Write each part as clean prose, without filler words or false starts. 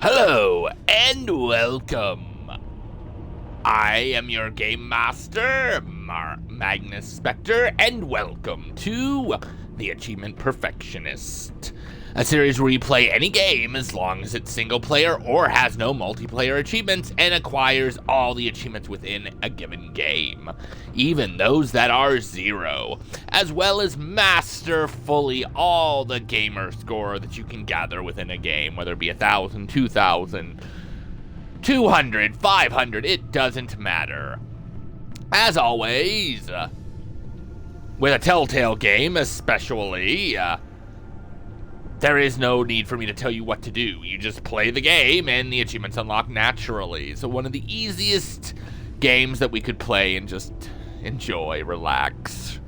Hello and welcome. I am your game master, Magnus Spectre, and welcome to The Achievement Perfectionist, a series where you play any game as long as it's single player or has no multiplayer achievements and acquires all the achievements within a given game, even those that are 0, as well as master fully all the gamer score that you can gather within a game, whether it be 1,000, 2,000, 200, 500, it doesn't matter. As always, with a Telltale game especially, there is no need for me to tell you what to do. You just play the game and the achievements unlock naturally. So one of the easiest games that we could play and just enjoy, relax.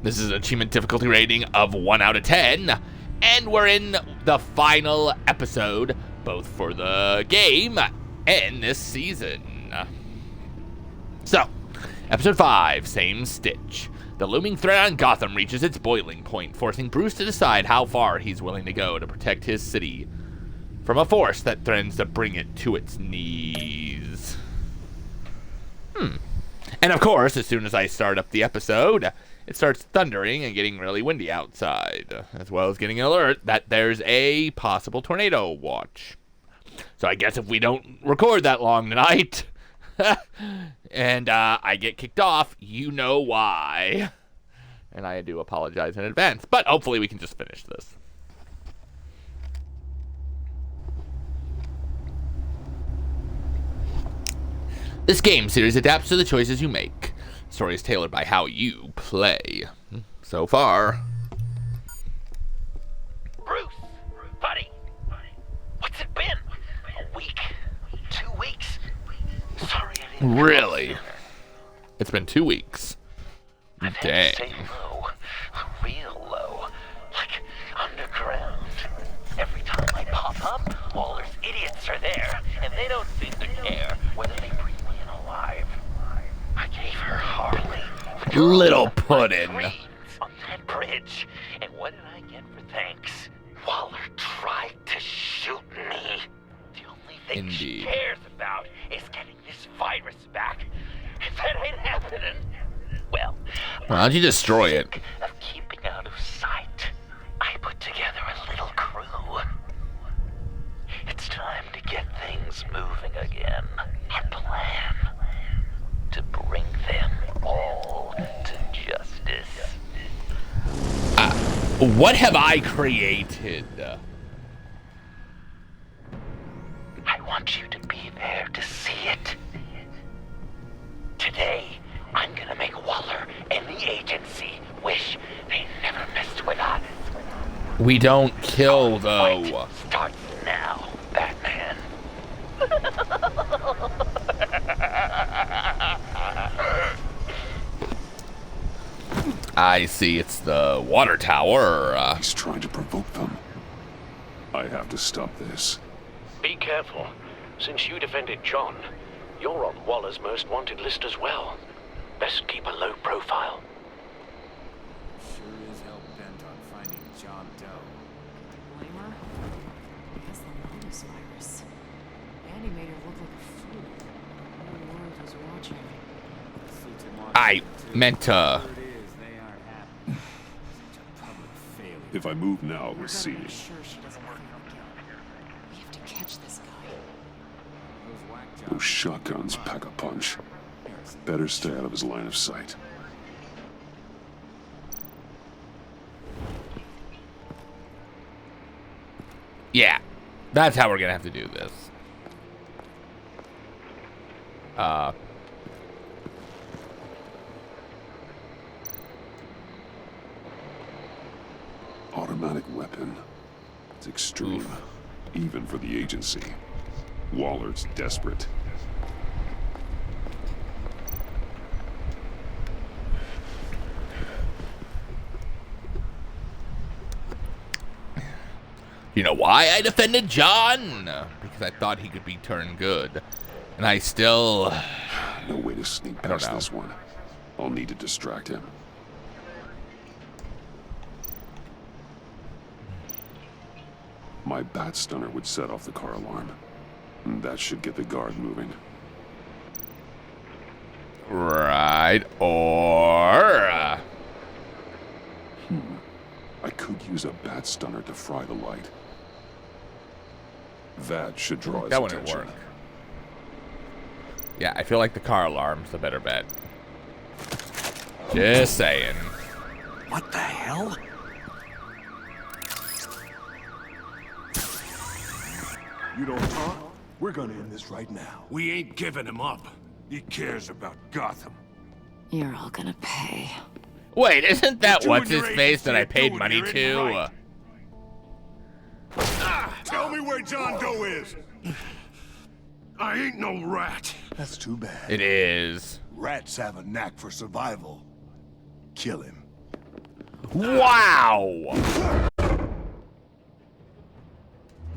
This is an achievement difficulty rating of 1 out of 10, and we're in the final episode, both for the game and this season. So, episode 5, Same Stitch. The looming threat on Gotham reaches its boiling point, forcing Bruce to decide how far he's willing to go to protect his city from a force that threatens to bring it to its knees. And of course, as soon as I start up the episode, it starts thundering and getting really windy outside, as well as getting an alert that there's a possible tornado watch. So I guess if we don't record that long tonight, and I get kicked off, you know why. And I do apologize in advance, but hopefully we can just finish this. This game series adapts to the choices you make. The story is tailored by how you play. So far. Bruce, buddy, what's it been? A week? 2 weeks? Sorry I didn't. Really? It's been 2 weeks. I've had Dang. to stay low, real low, like underground. Every time I pop up, all those idiots are there, and they don't seem to care whether they bring me in alive. I gave her Harley. Little puddin'. On that bridge, and what did I get for thanks? Waller tried to shoot me. The only thing she Indeed. cares about is getting this virus back. If that ain't happening, well, Why don't you destroy it? sake of keeping out of sight, I put together a little crew. It's time to get things moving again. Our plan to bring them all to justice. What have I created? I want you to be there to see it. Today, I'm gonna make Waller and the agency wish they never messed with us. We don't kill, Fight though. starts now, Batman. I see, it's the water tower. He's trying to provoke them. I have to stop this. Be careful. Since you defended John, you're on Waller's most wanted list as well. Best keep a low profile. Sure is hell bent on finding John Doe. Blame her? He has the Lotus virus. And he made her look like a fool. The whole world was watching. See tomorrow. I meant to... Whatever it is, they aren't happy. Such a public failure. If I move now, we'll see. Be sure she doesn't think I'm guilty. We have to catch this guy. Those whack Those jobs. shotguns pack a punch. Better stay out of his line of sight. Yeah, that's how we're gonna have to do this. Automatic weapon. It's extreme. Even for the agency. Waller's desperate. You know why I defended John? Because I thought he could be turned good. And I still... No way to sneak I don't past know. this one. I'll need to distract him. My My bat stunner would set off the car alarm. And that should get the guard moving. Right, or... I could use a bat stunner to fry the light. That should draw his that wouldn't attention. work. Yeah, I feel like the car alarm's the better bet. Just saying. What the hell? You don't talk? We're gonna end this right now. We ain't giving him up. He cares about Gotham. You're all gonna pay. Wait, isn't that You what's and his your face that I agency are paid doing money here ain't to? right. Tell me where John Doe is. I ain't no rat. That's too bad. It is. Rats have a knack for survival. Kill him. Wow!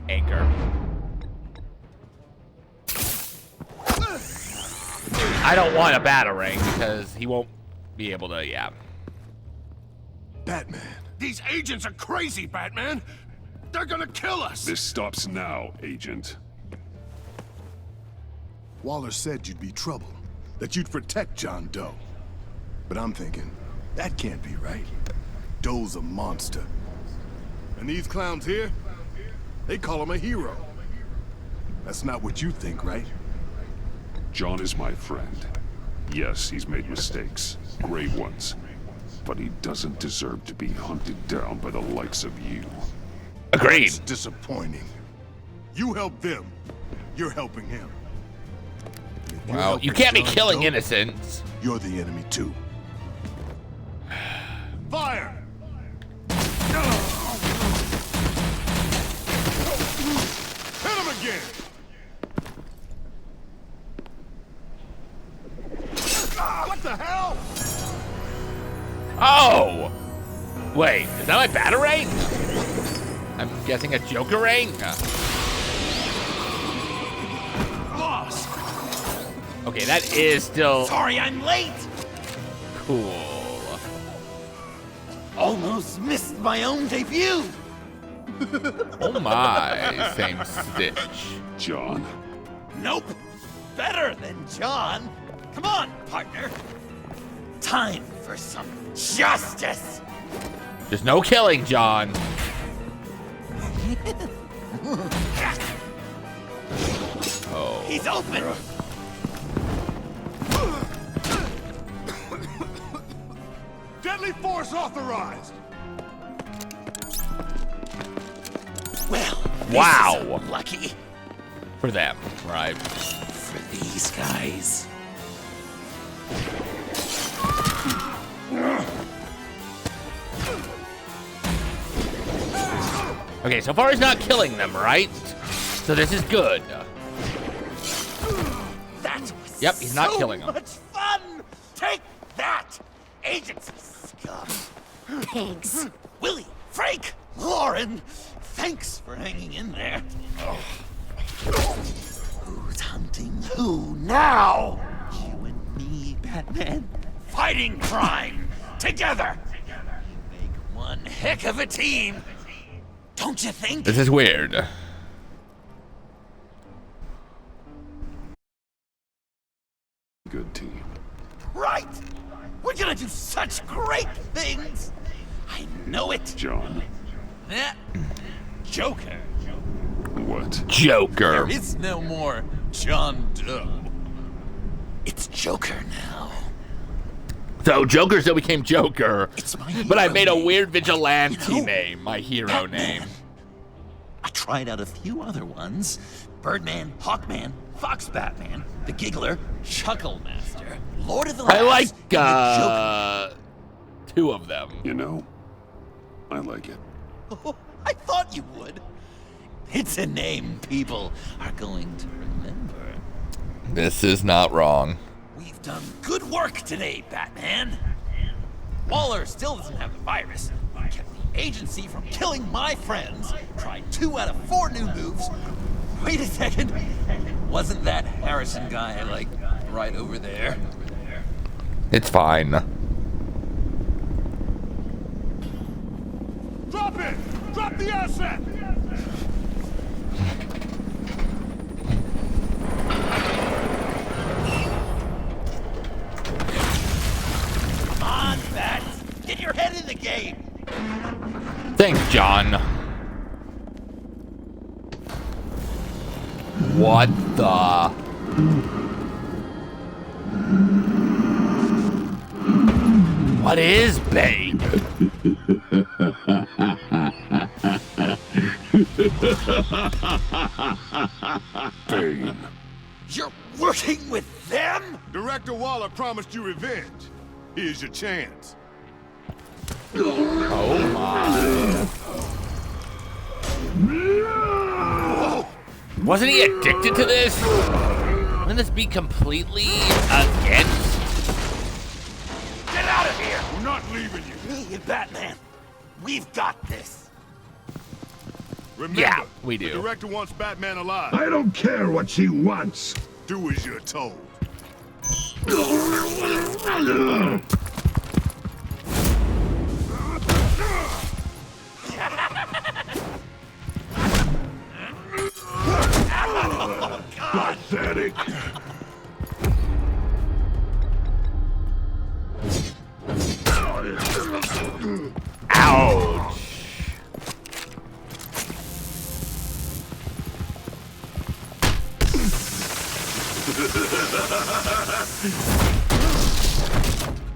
Anchor. I don't want a batarang because he won't be able to, yeah. Batman. These agents are crazy, Batman. They're gonna kill us. This stops now, Agent. Waller said you'd be trouble. That you'd protect John Doe. But I'm thinking, that can't be right. Doe's a monster. And these clowns here, they call him a hero. That's not what you think, right? John is my friend. Yes, he's made mistakes. Grave ones. But he doesn't deserve to be hunted down by the likes of you. Agreed. That's disappointing. You help them, you're helping him. If you're Well, you helping can't be John killing Doe, innocents. You're the enemy too. Fire! Hit him again! What the hell? Oh! Wait, is that my batarang? I'm guessing a Jokerang? Boss! Okay, that is still Sorry I'm late! cool. Almost missed my own debut! Oh my, same stitch. John, Nope! Better than John! Come on, partner! Time for some justice! There's no killing, John. Oh. He's open! Deadly force authorized! Well, Wow. this is lucky For them, right? for these guys. Okay, so far he's not killing them, right? So this is good. That was Yep, he's not so killing 'em. much fun! Take that! Agency scum! Pigs. Willie, Frank, Lauren, thanks for hanging in there. Who's hunting who now? You and me, Batman. Fighting crime together. You make one heck of a team. Don't you think? This is weird. good team. Right? We're gonna do such great things. I know it. John, Eh, Joker. what? Joker. There is no more John Doe. It's Joker now. So Joker still became Joker, It's my but I hero made a name. weird vigilante You know, name, my hero Batman. name. I tried out a few other ones. Birdman, Hawkman, Fox Batman, the Giggler, Chuckle Master, Lord of the I Laughs, like and the two of them. You know, I like it. Joker. I thought you would. It's a name people are going to remember. This is not wrong. We've done good work today, Batman. Waller still doesn't have the virus. Kept the agency from killing my friends. Tried 2 out of 4 new moves. Wait a second. Wasn't that Harrison guy, like, right over there? It's fine. Drop it! Drop the asset! Thanks, John. What the? What is Bane? Bane. You're working with them? Director Waller promised you revenge. Here's your chance. Oh my. Wasn't he addicted to this? Wouldn't this be completely against? Get out of here! We're not leaving you. Me and Batman, we've got this. Remember, Yeah, we do. The director wants Batman alive. I don't care what she wants. Do as you're told. Pathetic. Ouch.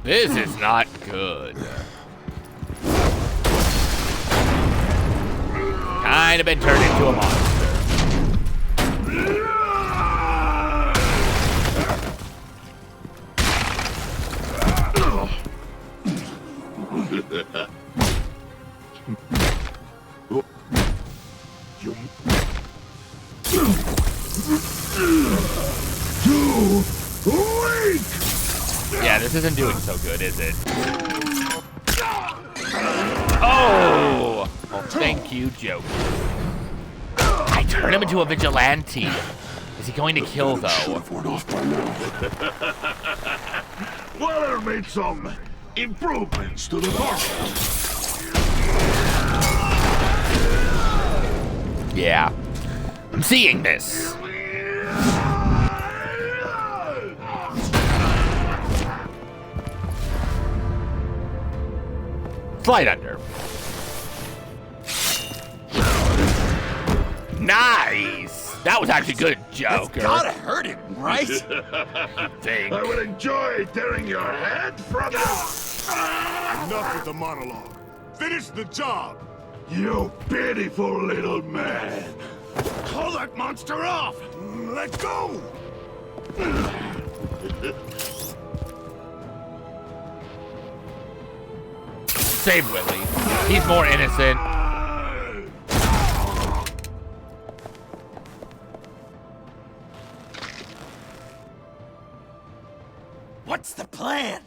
This is not good. Kind of been turned into a monster. Yeah, this isn't doing so good, is it? Oh! Well, thank you, Joker. I turned him into a vigilante. Is he going to kill, though? Should've worn off by now. Waller made some improvements to the car. Yeah. I'm seeing this. Slide under. Nice! That was actually good, Joker. Gotta hurt him, right? Think. I will enjoy tearing your head from you. Enough with the monologue. Finish the job. You pitiful little man. Call that monster off. Let go. Save Willie. He's more innocent. What's the plan?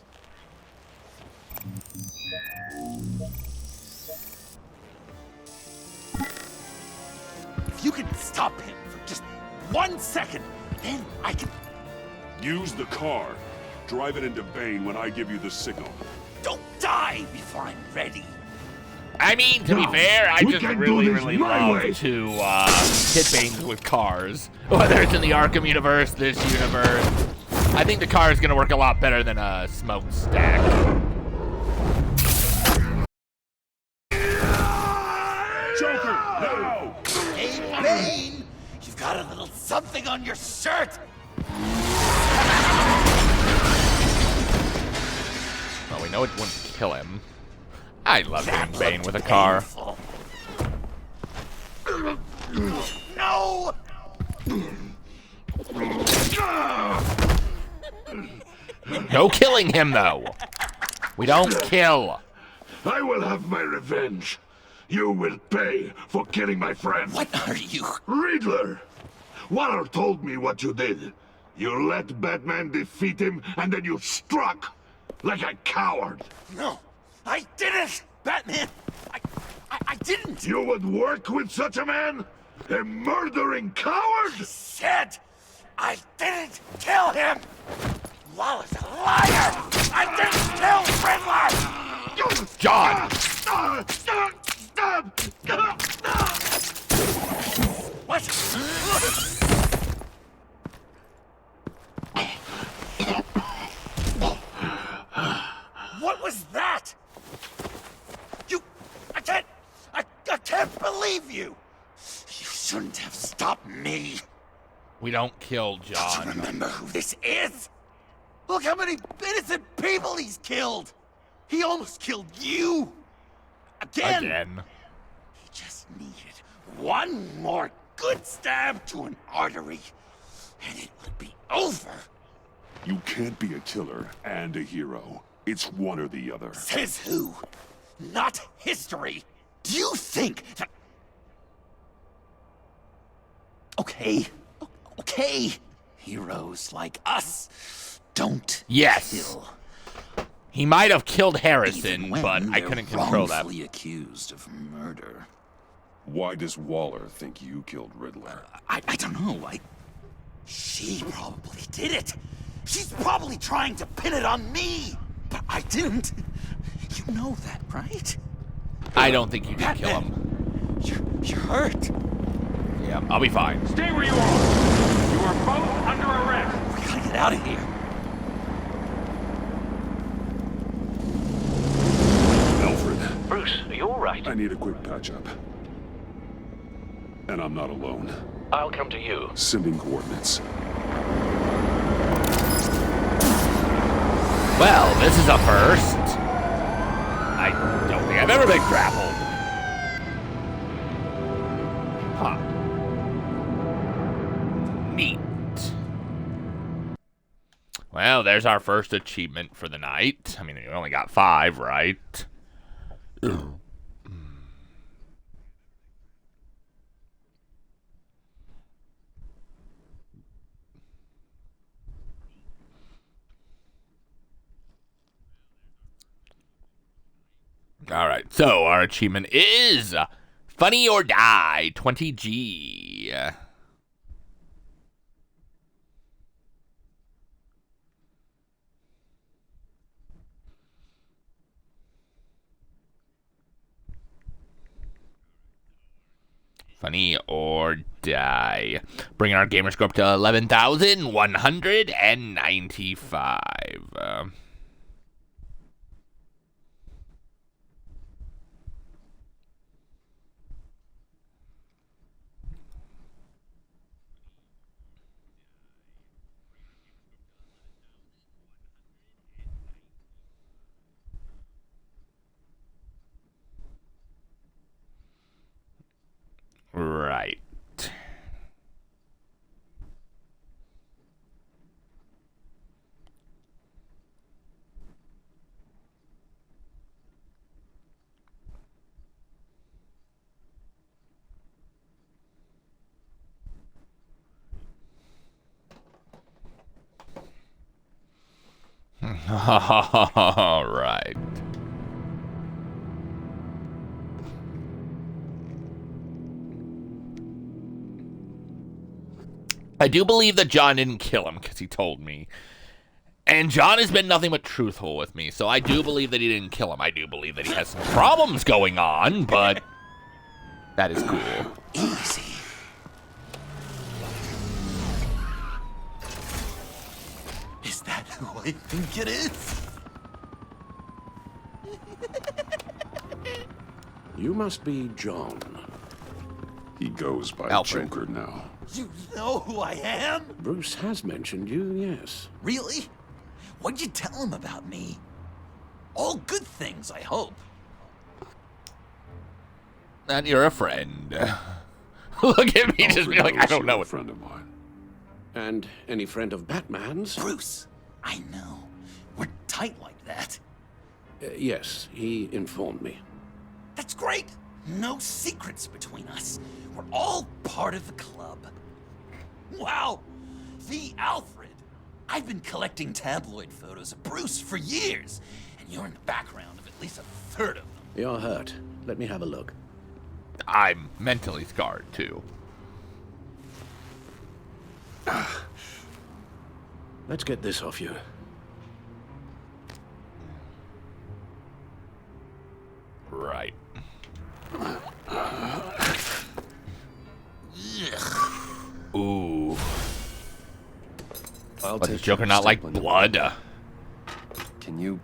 If you can stop him for just 1 second, then I can... Use the car. Drive it into Bane when I give you the signal. Don't die before I'm ready. I mean, to be No, fair, I we just can do really, this really my love way. to hit Banes with cars. Whether it's in the Arkham universe, this universe. I think the car is going to work a lot better than a smokestack. Joker, now! Hey, Bane! You've got a little something on your shirt! Well, we know it wouldn't kill him. I love That hitting Bane looked with a car. painful. No! No killing him, though. We don't kill. I will have my revenge. You will pay for killing my friend. What are you? Riddler! Waller told me what you did. You let Batman defeat him, and then you struck like a coward. No, I didn't! Batman! I didn't! You would work with such a man? A murdering coward? Said I didn't kill him! Waller's a liar! I didn't kill Riddler! John! What? What was that? I couldn't have stopped me. We don't kill Do you John. remember who this is? Look how many innocent people he's killed. He almost killed you. Again. He just needed one more good stab to an artery, and it would be over. You can't be a killer and a hero. It's one or the other. Says who? Not history. Do you think that... Okay. Okay. Heroes like us don't kill. He might have killed Harrison, Even when but I they're couldn't control that. wrongfully accused of murder. Why does Waller think you killed Riddler? I don't know. She probably did it. She's probably trying to pin it on me. But I didn't. You know that, right? I don't think you did kill him. You're hurt. Yeah, I'll be fine. Stay where you are. You are both under arrest. We gotta get out of here. Alfred, Bruce, are you all right? I need a quick patch-up. And I'm not alone. I'll come to you. Sending coordinates. Well, this is a first. I don't think I've ever been grappled. Huh. Neat. Well, there's our first achievement for the night. I mean, we only got 5, right? Alright, so our achievement is Funny or Die, 20G. Funny or Die. Bringing our gamer score up to 11,195. Right. All right. I do believe that John didn't kill him because he told me. And John has been nothing but truthful with me, so I do believe that he didn't kill him. I do believe that he has some problems going on, but that is cool. Easy. Is that who I think it is? You must be John. He goes by Alfred. Joker now. You know who I am? Bruce has mentioned you, yes. Really? What'd you tell him about me? All good things, I hope. And you're a friend. Look at me just be like, I don't know You're a what. friend of mine. And any friend of Batman's? Bruce, I know. We're tight like that. Yes, he informed me. That's great. No secrets between us. We're all part of the club. Wow, the Alfred. I've been collecting tabloid photos of Bruce for years, and you're in the background of at least a third of them. You're hurt. Let me have a look. I'm mentally scarred, too. Let's get this off you. Right. Ooh. But does Joker not like blood? Can you...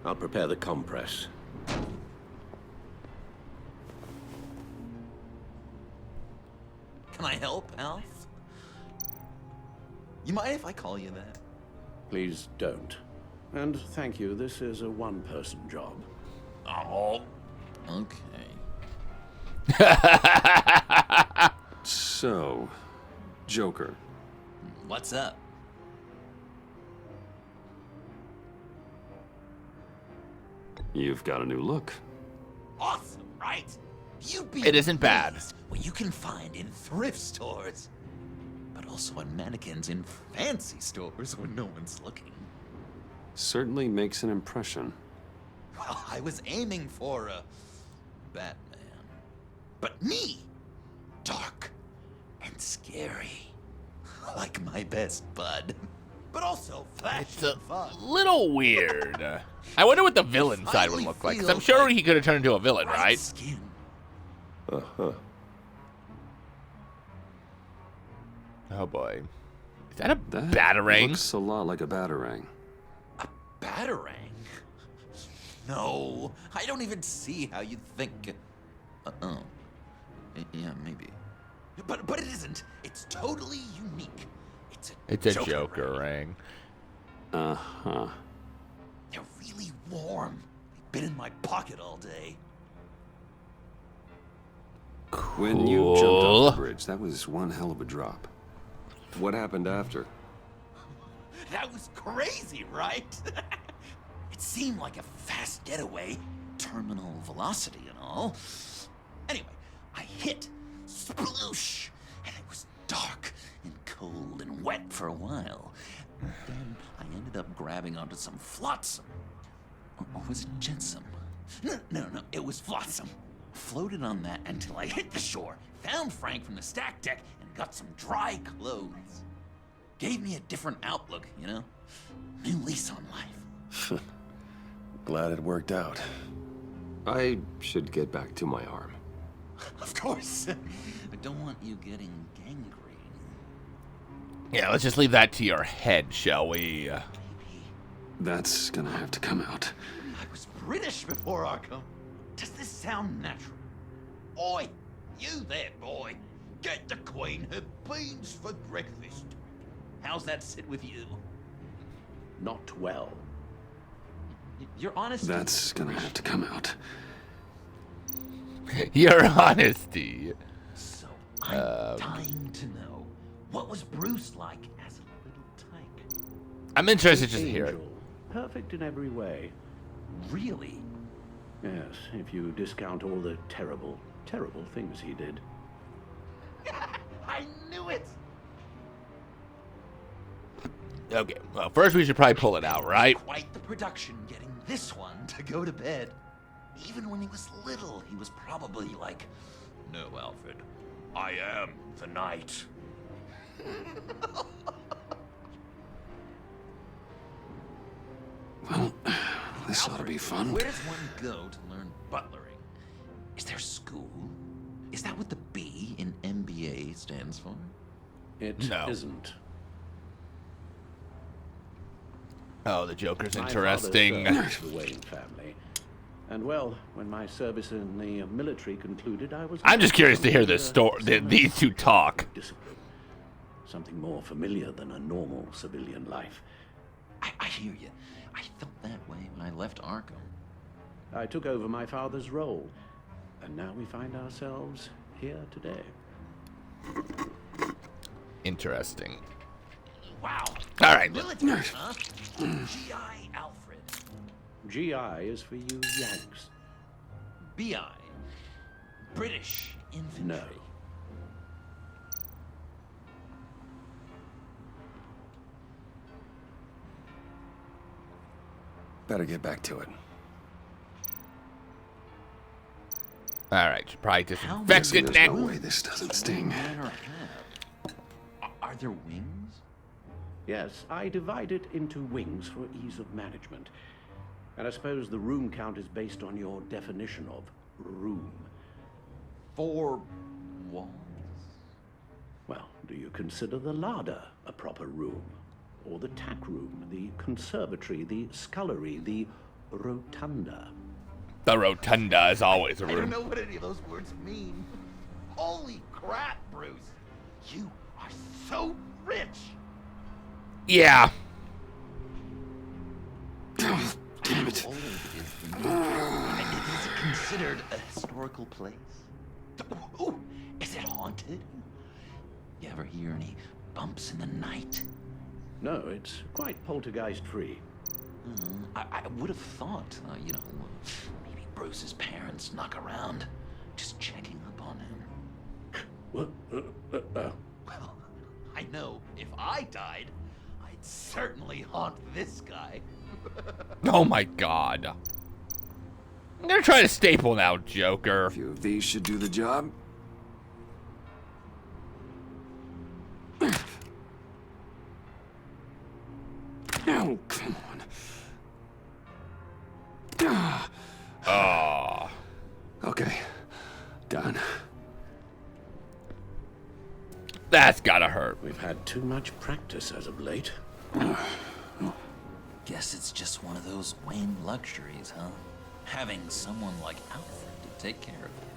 I'll prepare the compress. Can I help, Alf? You mind if I call you that? Please don't. And thank you, this is a one-person job. Oh, okay. So, Joker. What's up? You've got a new look. Awesome, right? You'd be It isn't bad. amazed what you can find in thrift stores, but also on mannequins in fancy stores when no one's looking. Certainly makes an impression. Well, I was aiming for a Batman. But me, dark and scary, like my best bud, but also flashy It's a and fun. little weird. I wonder what the villain side would look like. 'Cause I'm sure he could have turned into a villain, right? Skin. Uh-huh. Oh boy. Is that a That batarang? looks a lot like a batarang. Batarang? No, I don't even see how you'd think. Yeah, maybe. But it isn't. It's totally unique. It's a Joker ring. Uh-huh. They're really warm. They've been in my pocket all day. When you jumped off the bridge, that was one hell of a drop. What happened after? That was crazy, right? It seemed like a fast getaway, terminal velocity and all. Anyway, I hit, sploosh, and it was dark and cold and wet for a while. Then I ended up grabbing onto some flotsam. Or was it jetsam? No, it was flotsam. Floated on that until I hit the shore, found Frank from the stack deck, and got some dry clothes. Gave me a different outlook, you know? New lease on life. Glad it worked out. I should get back to my arm. Of course. I don't want you getting gangrene. Yeah, let's just leave that to your head, shall we? That's gonna have to come out. I was British before Arkham. Does this sound natural? Oi, you there, boy. Get the Queen her beans for breakfast. How's that sit with you? Not well. Your honesty. That's gonna have to come out. Your honesty. So I'm dying to know, what was Bruce like as a little tyke? I'm interested just to hear it. Angel. Perfect in every way. Really? Yes, if you discount all the terrible, terrible things he did. I knew it! Okay, well, first we should probably pull it out, right? Quite the production getting this one to go to bed. Even when he was little, he was probably like, "No, Alfred, I am the knight." Well, this ought to be fun. Where does one go to learn butlering? Is there school? Is that what the B in MBA stands for? It No. isn't. Oh, the Joker's My interesting. father served the Wayne family. And well, when my service in the military concluded, I was... I'm just curious to hear this story. These two talk. Discipline. Something more familiar than a normal civilian life. I hear you. I felt that way when I left Arkham. I took over my father's role, and now we find ourselves here today. Interesting. Wow. All right. Military, huh? G.I. Alfred. GI is for you Yanks. B.I. British Infantry. No. Better get back to it. All right, should probably How disinfect it There's no now. way this doesn't sting. Manor have? Are there wings? Yes, I divide it into wings for ease of management. And I suppose the room count is based on your definition of room. 4 walls? Well, do you consider the larder a proper room? Or the tack room, the conservatory, the scullery, the rotunda? The rotunda is always a I don't room. know what any of those words mean. Holy crap, Bruce. You are so rich. Yeah. Damn it. How old is the new Is it considered a historical place? Ooh, is it haunted? You ever hear any bumps in the night? No, it's quite poltergeist-free. I would have thought, you know, maybe Bruce's parents snuck around, just checking up on him. What? Well, I know if I died, I'd certainly haunt this guy. Oh my god. I'm gonna try to staple now, Joker. A few of these should do the job. Oh, come on. Oh. Okay. Done. That's gotta hurt. We've had too much practice as of late. Guess it's just one of those Wayne luxuries, huh? Having someone like Alfred to take care of you.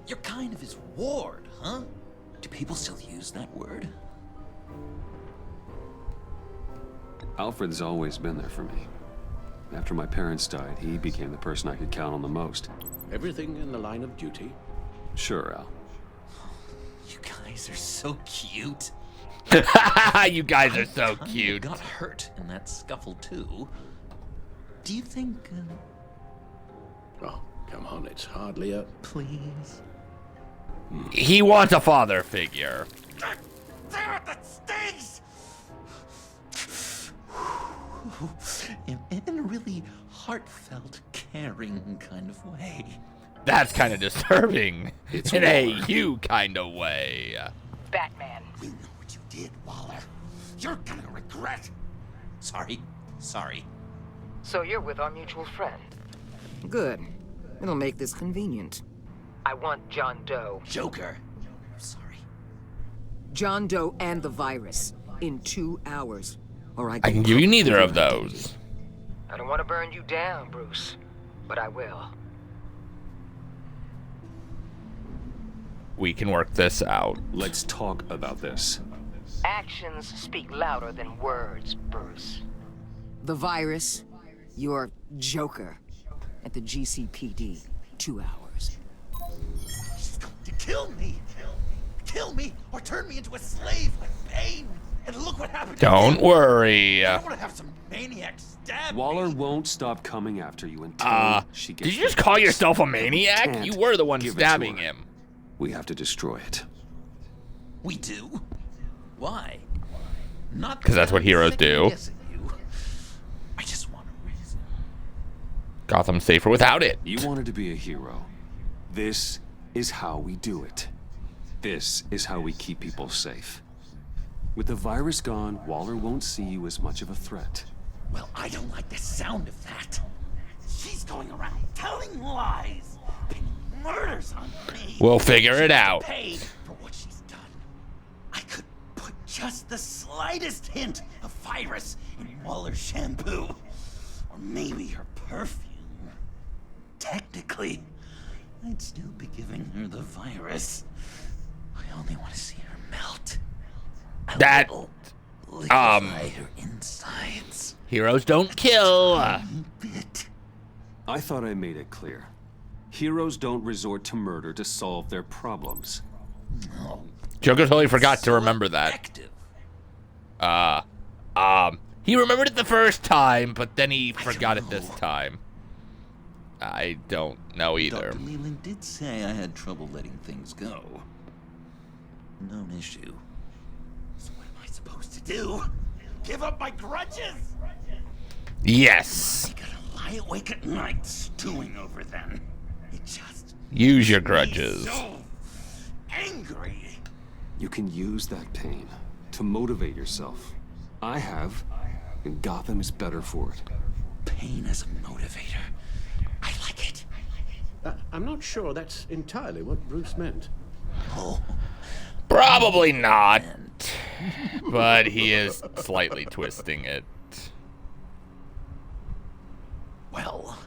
You're kind of his ward, huh? Do people still use that word? Alfred's always been there for me. After my parents died, he became the person I could count on the most. Everything in the line of duty? Sure, Al. You guys are so cute. You guys are so cute. Got hurt in that scuffle too. Do you think? Oh, come on, it's hardly a... Please. He wants a father figure. Damn it, that stings! In a really heartfelt, caring kind of way. That's kind of disturbing. It's in a Waller. you kind of way. Batman. We know what you did, Waller. You're gonna regret. Sorry. So you're with our mutual friend. Good. It'll make this convenient. I want John Doe. Joker. Sorry. John Doe and the virus in 2 hours. Or I can give you neither of those. I don't want to burn you down, Bruce, but I will. We can work this out. Let's talk about this. Actions speak louder than words, Bruce. The virus, your Joker, at the GCPD, 2 hours. She's going to kill me. Kill me or turn me into a slave with pain. And look what happened. Don't worry. I don't want to have some maniac stab Waller me. won't stop coming after you until she gets... Did you just call yourself a maniac? Can't You were the one give it to stabbing her. him. We have to destroy it. We do? Why? Not Because that's what heroes do. Yes, you. I just want a reason. Gotham's safer without it. You wanted to be a hero. This is how we do it. This is how we keep people safe. With the virus gone, Waller won't see you as much of a threat. Well, I don't like the sound of that. She's going around telling lies, pinning murders on me. We'll figure it out. Paid for what she's done. I could put just the slightest hint of virus in Waller's shampoo, or maybe her perfume. Technically, I'd still be giving her the virus. I only want to see her melt. That, Liquefy her insides. Heroes don't kill. Bit. I thought I made it clear. Heroes don't resort to murder to solve their problems. No. Joker totally forgot to remember that. He remembered it the first time, but then he forgot it this time. I don't know either. Dr. Leland did say I had trouble letting things go. No issue. So what am I supposed to do? Give up my grudges? Yes. I gotta lie awake at night stewing over them. It just Use your makes me grudges. so angry. You can use that pain to motivate yourself. I have, and Gotham is better for it. Pain as a motivator. I like it. I'm not sure that's entirely what Bruce meant. Oh, Probably not. But he is slightly twisting it. well,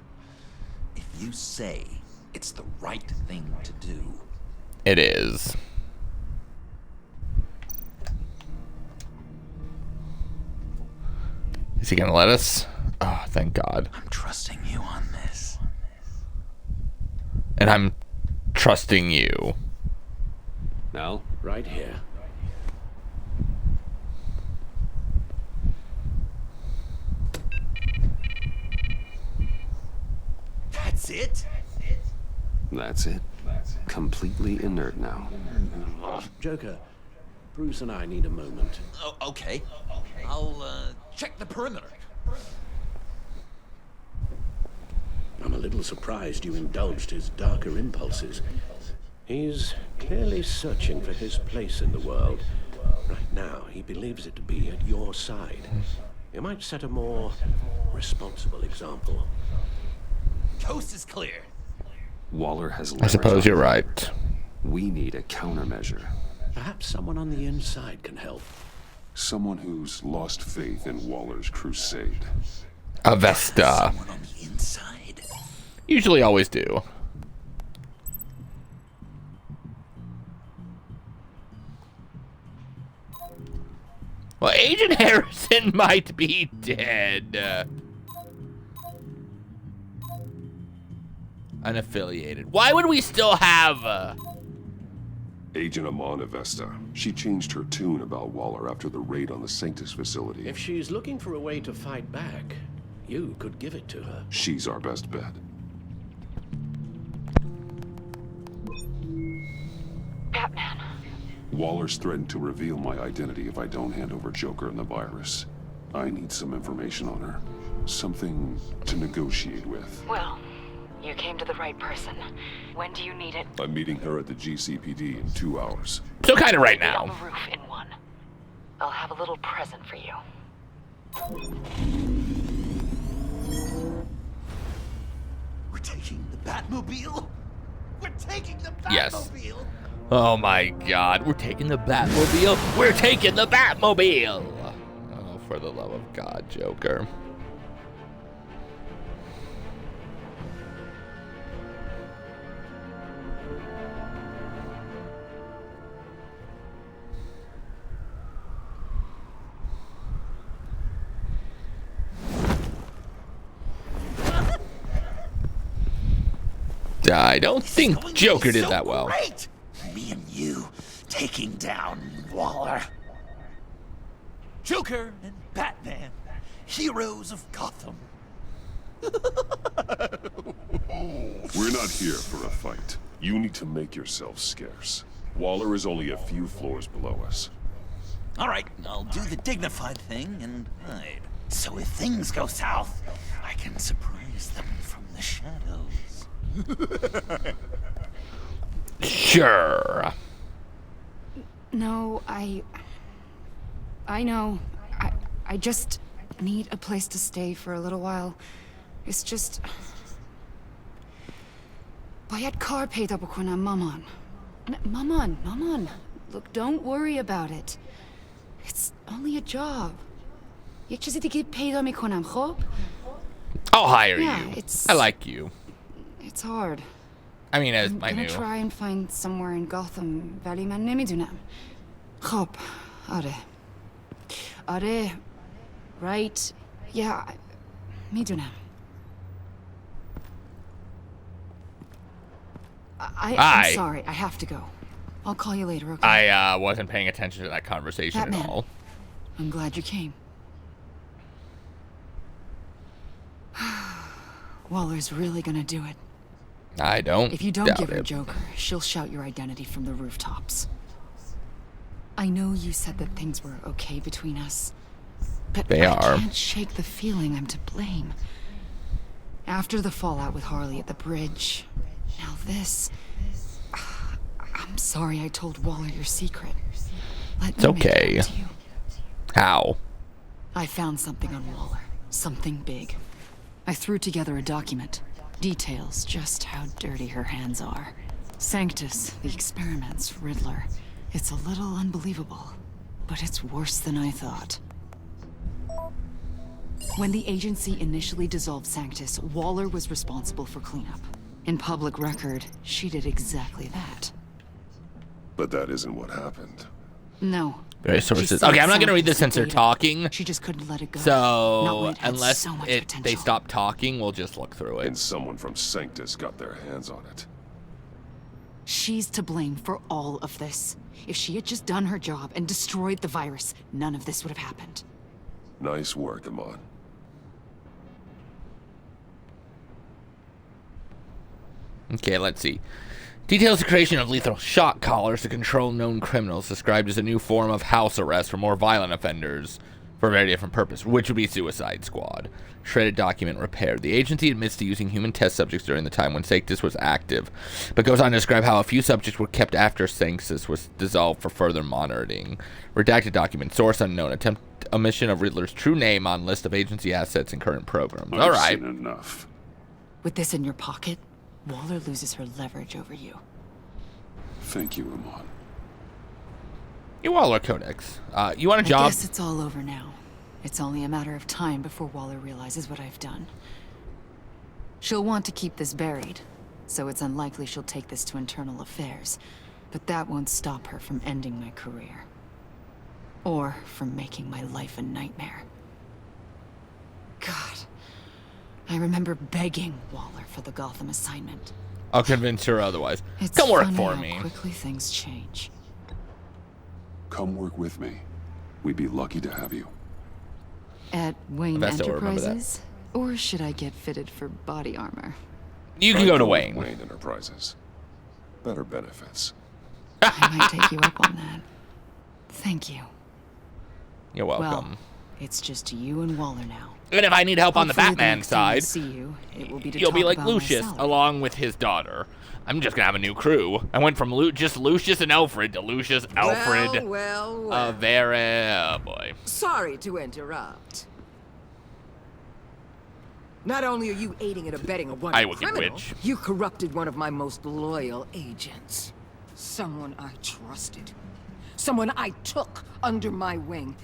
if you say it's the right thing to do, It is. Is he gonna let us? Oh, thank God. I'm trusting you on this. And I'm trusting you. Now? Right here. That's it? That's it. Completely inert now. Joker, Bruce and I need a moment. Oh, okay. I'll check the perimeter. I'm a little surprised you indulged his darker impulses. He's clearly searching for his place in the world. Right now, he believes it to be at your side. You might set a more responsible example. Coast is clear. Waller has I suppose you're right. We need a countermeasure. Perhaps someone on the inside can help. Someone who's lost faith in Waller's crusade. Avesta. Someone on the inside. Usually always do. Well, Agent Harrison might be dead. Unaffiliated. Why would we still have... Agent Amon Avesta. She changed her tune about Waller after the raid on the Sanctus facility. If she's looking for a way to fight back, you could give it to her. She's our best bet. Batman. Waller's threatened to reveal my identity if I don't hand over Joker and the virus. I need some information on her. Something to negotiate with. Well, you came to the right person. When do you need it? I'm meeting her at the GCPD in 2 hours. So kind of right On now. the roof in 1. I'll have a little present for you. We're taking the Batmobile? We're taking the Batmobile? Yes. Oh my God. We're taking the Batmobile. We're taking the Batmobile. Oh, for the love of God, Joker. I don't think Joker did that well. Great. Me and you taking down Waller. Joker and Batman, heroes of Gotham. We're not here for a fight. You need to make yourself scarce. Waller is only a few floors below us. All right, I'll do the dignified thing and hide. So if things go south, I can surprise them from the shadows. Sure. No, I know. I just need a place to stay for a little while. It's just... باید کار پیدا بکنم مامان. Maman. Look, don't worry about it. It's only a job. یک چیزی دیگه پیدا میکنم خب؟ I'll hire Yeah, you. it's- I like you. It's hard. I mean, as I'm my gonna new. try and find somewhere in Gotham ولی من نمیدونم. خب آره right yeah میدونم. I'm sorry, I have to go. I'll call you later, okay? I wasn't paying attention to that conversation Batman. at all. I'm glad you came. Waller's really gonna do it. I don't. If you don't doubt give her it. Joker, she'll shout your identity from the rooftops. I know you said that things were okay between us, but They I are. can't shake the feeling I'm to blame. After the fallout with Harley at the bridge, now this... I'm sorry I told Waller your secret. Let It's me make it okay. up to you. How? I found something on Waller. Something big. I threw together a document. Details just how dirty her hands are. Sanctus, the experiments, Riddler. It's a little unbelievable, but it's worse than I thought. When the agency initially dissolved Sanctus, Waller was responsible for cleanup. In public record, she did exactly that. But that isn't what happened. No. Various sources. She said Okay, I'm not gonna read this Sanctus since they're data. talking. She just couldn't let it go. Not So when it had unless so much they potential. stop talking, we'll just look through it. And someone from Sanctus got their hands on it. She's to blame for all of this. If she had just done her job and destroyed the virus, none of this would have happened. Nice work, Amon. Okay, let's see. Details the creation of lethal shock collars to control known criminals, described as a new form of house arrest for more violent offenders for a very different purpose, which would be Suicide Squad. Shredded document repaired. The agency admits to using human test subjects during the time when Sanctus was active, but goes on to describe how a few subjects were kept after Sanctus was dissolved for further monitoring. Redacted document. Source unknown. Attempt omission of Riddler's true name on list of agency assets and current programs. All right. I've seen enough. With this in your pocket, Waller loses her leverage over you. Thank you, Amon. You Waller Codex. You want a I job? guess it's all over now. It's only a matter of time before Waller realizes what I've done. She'll want to keep this buried, so it's unlikely she'll take this to internal affairs. But that won't stop her from ending my career. Or from making my life a nightmare. God. I remember begging Waller for the Gotham assignment. I'll convince her otherwise. It's Come work funny for how me. quickly things change. Come work with me. We'd be lucky to have you. At Wayne Vesta will remember that. Enterprises? Or should I get fitted for body armor? You can go to Wayne. Wayne Enterprises. Better benefits. I might take you up on that. Thank you. You're welcome. Well, it's just you and Waller now. And if I need help on the Hopefully Batman next time I side, see you, it will be to you'll be talk like about Lucius, myself. along with his daughter. I'm just gonna have a new crew. I went from just Lucius and Alfred to Lucius, Alfred, Well. oh boy. Sorry to interrupt. Not only are you aiding and abetting a wanted I Wicked criminal, Witch. you corrupted one of my most loyal agents. Someone I trusted. Someone I took under my wing.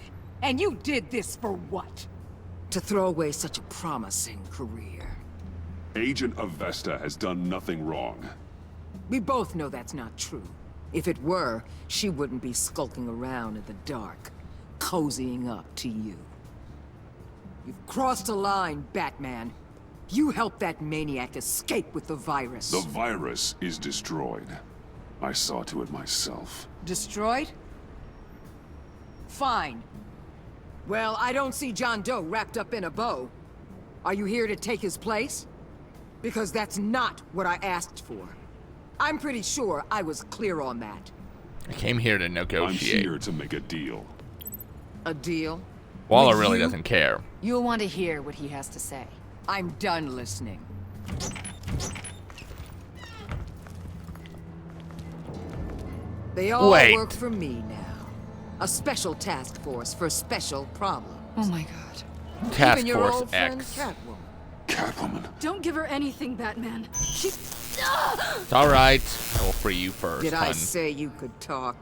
And you did this for what? To throw away such a promising career. Agent Avesta has done nothing wrong. We both know that's not true. If it were, she wouldn't be skulking around in the dark, cozying up to you. You've crossed a line, Batman. You helped that maniac escape with the virus. The virus is destroyed. I saw to it myself. Destroyed? Fine. Well, I don't see John Doe wrapped up in a bow. Are you here to take his place? Because that's not what I asked for. I'm pretty sure I was clear on that. I came here to I'm negotiate. here to make a deal. A deal? Waller With really you? doesn't care. You'll want to hear what he has to say. I'm done listening. They all Wait. work for me now. A special task force for special problems. Oh my god. Task Even your Force old friend, X. Catwoman. Catwoman. Don't give her anything, Batman. She... It's alright. I will free you first, Did I hun. say you could talk?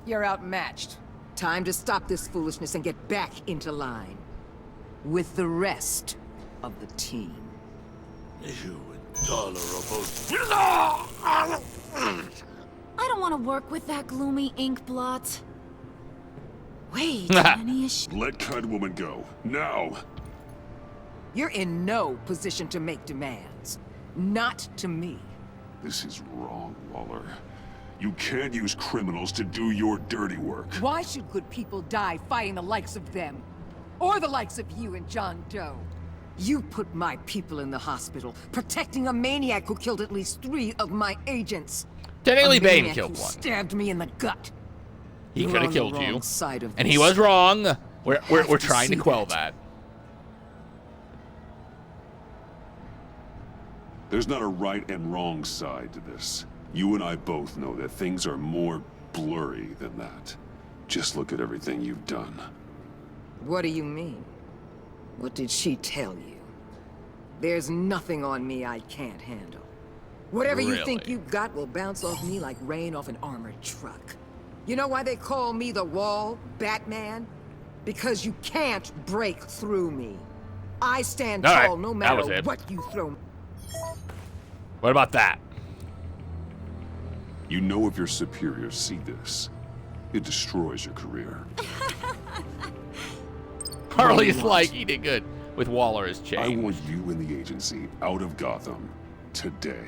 You're outmatched. Time to stop this foolishness and get back into line. With the rest of the team. You intolerable. I don't want to work with that gloomy ink blot. Wait, any issue? Let Catwoman go. Now. You're in no position to make demands. Not to me. This is wrong, Waller. You can't use criminals to do your dirty work. Why should good people die fighting the likes of them? Or the likes of you and John Doe? You put my people in the hospital, protecting a maniac who killed at least 3 of my agents. Technically, A Bane maniac killed who one. Stabbed me in the gut. He You're could have on the killed you. wrong side of And he this. was wrong. We're have to trying to see quell that. that. There's not a right and wrong side to this. You and I both know that things are more blurry than that. Just look at everything you've done. What do you mean? What did she tell you? There's nothing on me I can't handle. Whatever you think Really? you've got will bounce off me like rain off an armored truck. You know why they call me the Wall, Batman? Because you can't break through me. I stand All right, tall no that was matter it. what you throw. What about that? You know if your superiors see this, It destroys your career. Harley's like, he did good with Waller as chain. I want you and the agency out of Gotham today.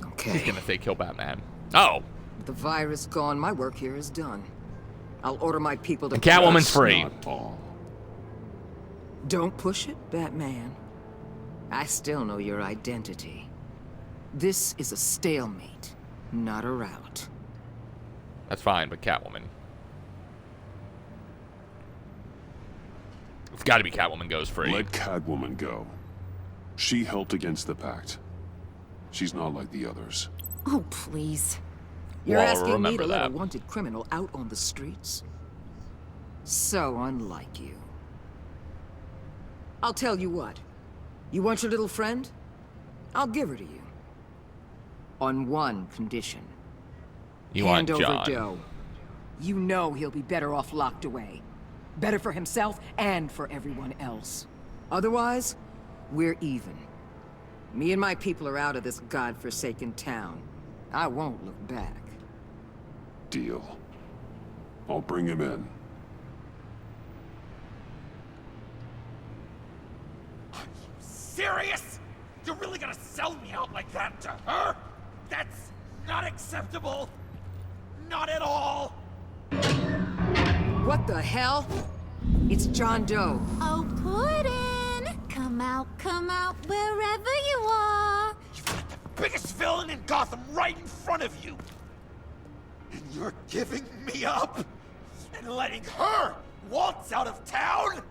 Okay. He's gonna say kill Batman. Oh. With the virus gone, my work here is done. I'll order my people to... And Catwoman's free. Not all. Don't push it, Batman. I still know your identity. This is a stalemate, not a rout. That's fine, but Catwoman. It's gotta be Catwoman goes free. Let Catwoman go. She helped against the Pact. She's not like the others. Oh, please. You're Waller, asking me remember to let a that. wanted criminal out on the streets? So unlike you. I'll tell you what. You want your little friend? I'll give her to you. On one condition. You want Hand John. over dough. You know he'll be better off locked away. Better for himself and for everyone else. Otherwise, we're even. Me and my people are out of this godforsaken town. I won't look back. Deal. I'll bring him in. Serious? You're really gonna sell me out like that to her? That's not acceptable. Not at all. What the hell? It's John Doe. Oh, Puddin'! Come out, wherever you are. You've got the biggest villain in Gotham right in front of you. And you're giving me up? And letting her waltz out of town?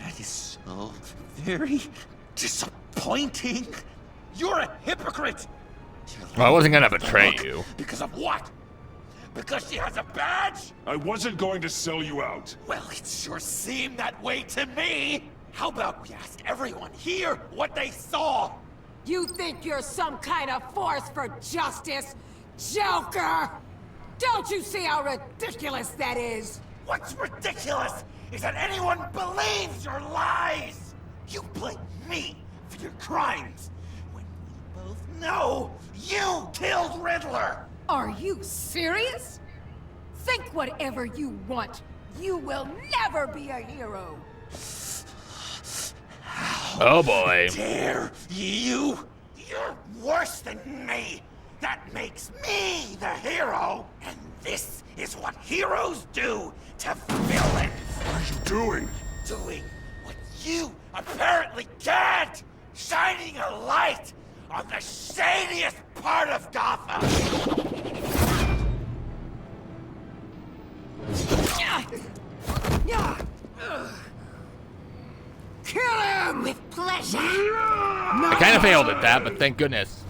That is so very disappointing. You're a hypocrite. Well, I wasn't gonna betray you. Because of what? Because she has a badge? I wasn't going to sell you out. Well, it sure seemed that way to me. How about we ask everyone here what they saw? You think you're some kind of force for justice, Joker? Don't you see how ridiculous that is? What's ridiculous is that anyone believes your lies. You blame me for your crimes when we both know you killed Riddler. Are you serious? Think whatever you want. You will never be a hero. Oh boy. Dare you? You're worse than me. That makes me the hero. And this is what heroes do to villains. What are you doing? Doing what you apparently can't. Shining a light on the shadiest part of Gotham. Kill him! With pleasure. I kind of failed at that, but thank goodness.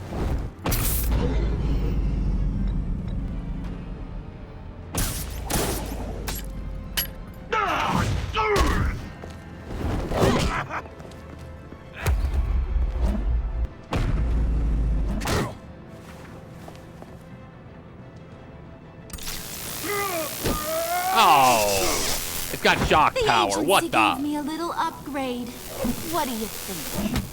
Oh, it's got shock The power. agency What the? gave me a little upgrade. What do you think?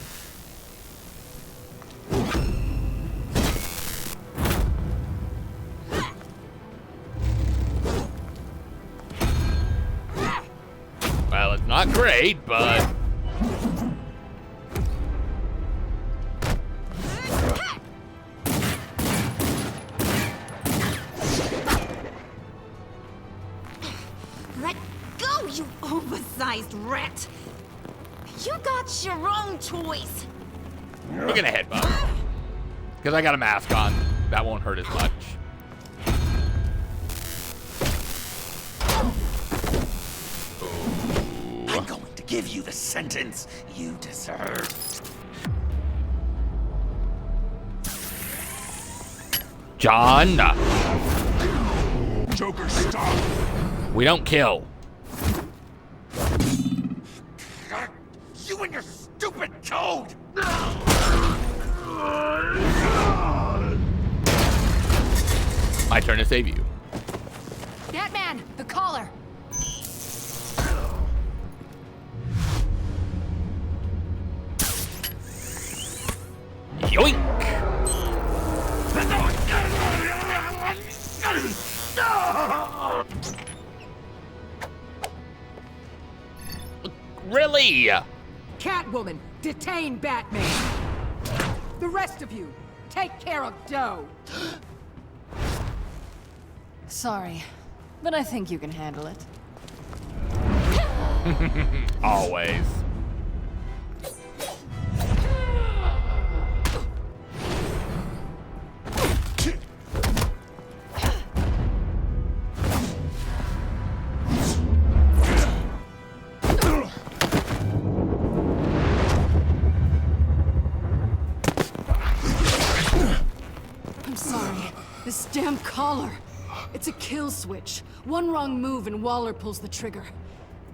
Well, it's not great, but Let go, you oversized rat! You got your own toys. we're gonna headbutt. Because I got a mask on. That won't hurt as much. I'm going to give you the sentence you deserve. John, Joker, stop! we don't kill. You and your stupid toad! My turn to save you. Batman, the collar. Really? Catwoman, detain Batman. The rest of you, take care of Doe. Sorry, but I think you can handle it. Always. I'm sorry. This damn collar. It's a kill switch. One wrong move and Waller pulls the trigger.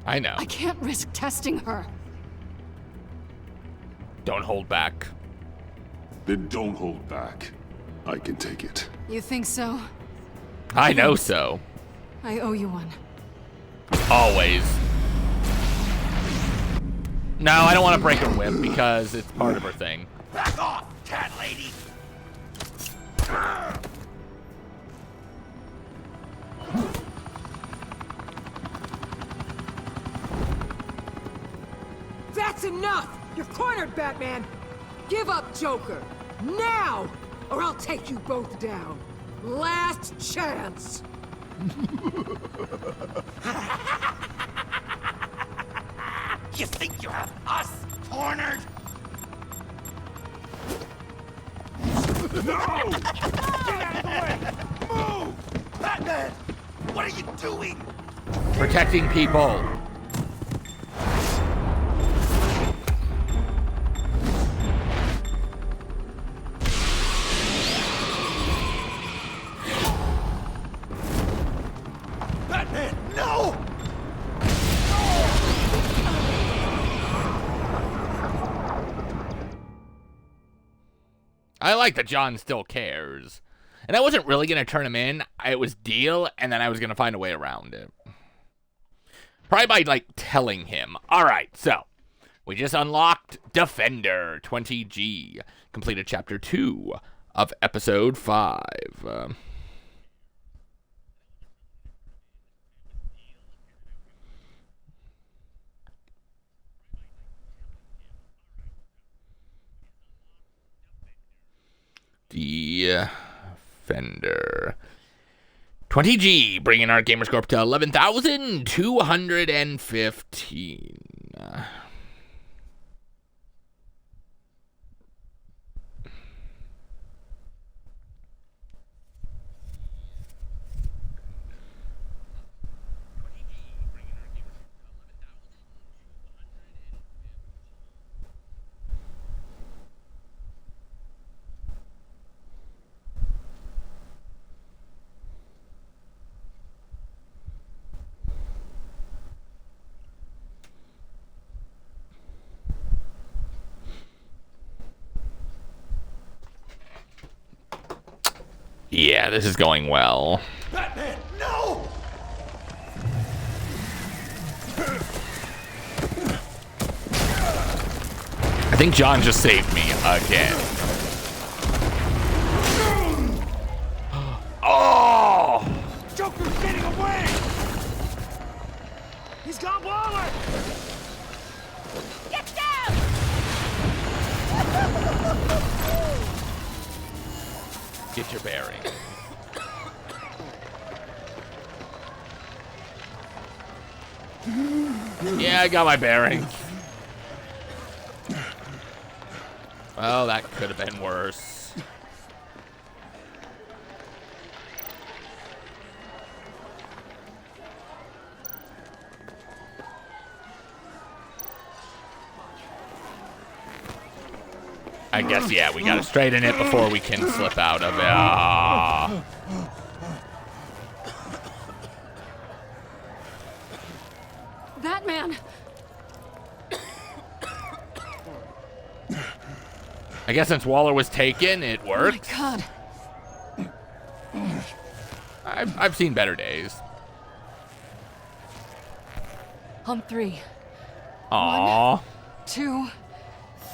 I know. I can't risk testing her. Don't hold back. Then don't hold back. I can take it. You think so? I know so. I owe you one. Always. No, I don't want to break her whip because it's part of her thing. Back off, cat lady! That's enough! You're cornered, Batman! Give up, Joker! Now! Or I'll take you both down. Last chance! You think you have us cornered? No! Get out of the way! Move! Batman! What are you doing? Protecting people. Batman, no! I like that John still cares. And I wasn't really going to turn him in. It was deal, and then I was going to find a way around it. Probably by, like, telling him. Alright, so. We just unlocked Defender 20G. Completed Chapter 2 of Episode 5. Defender 20G, bringing our gamer score up to 11,215. Yeah, this is going well. Batman, no! I think John just saved me again. Oh! Joker's getting away! He's got Waller! Get down! Get your bearing. Yeah, I got my bearings. Well, that could have been worse. I guess, yeah, we gotta straighten it before we can slip out of it. Ah. Batman! I guess since Waller was taken, it worked. Oh my God. I've seen better days. On 3. Aww. 1, 2,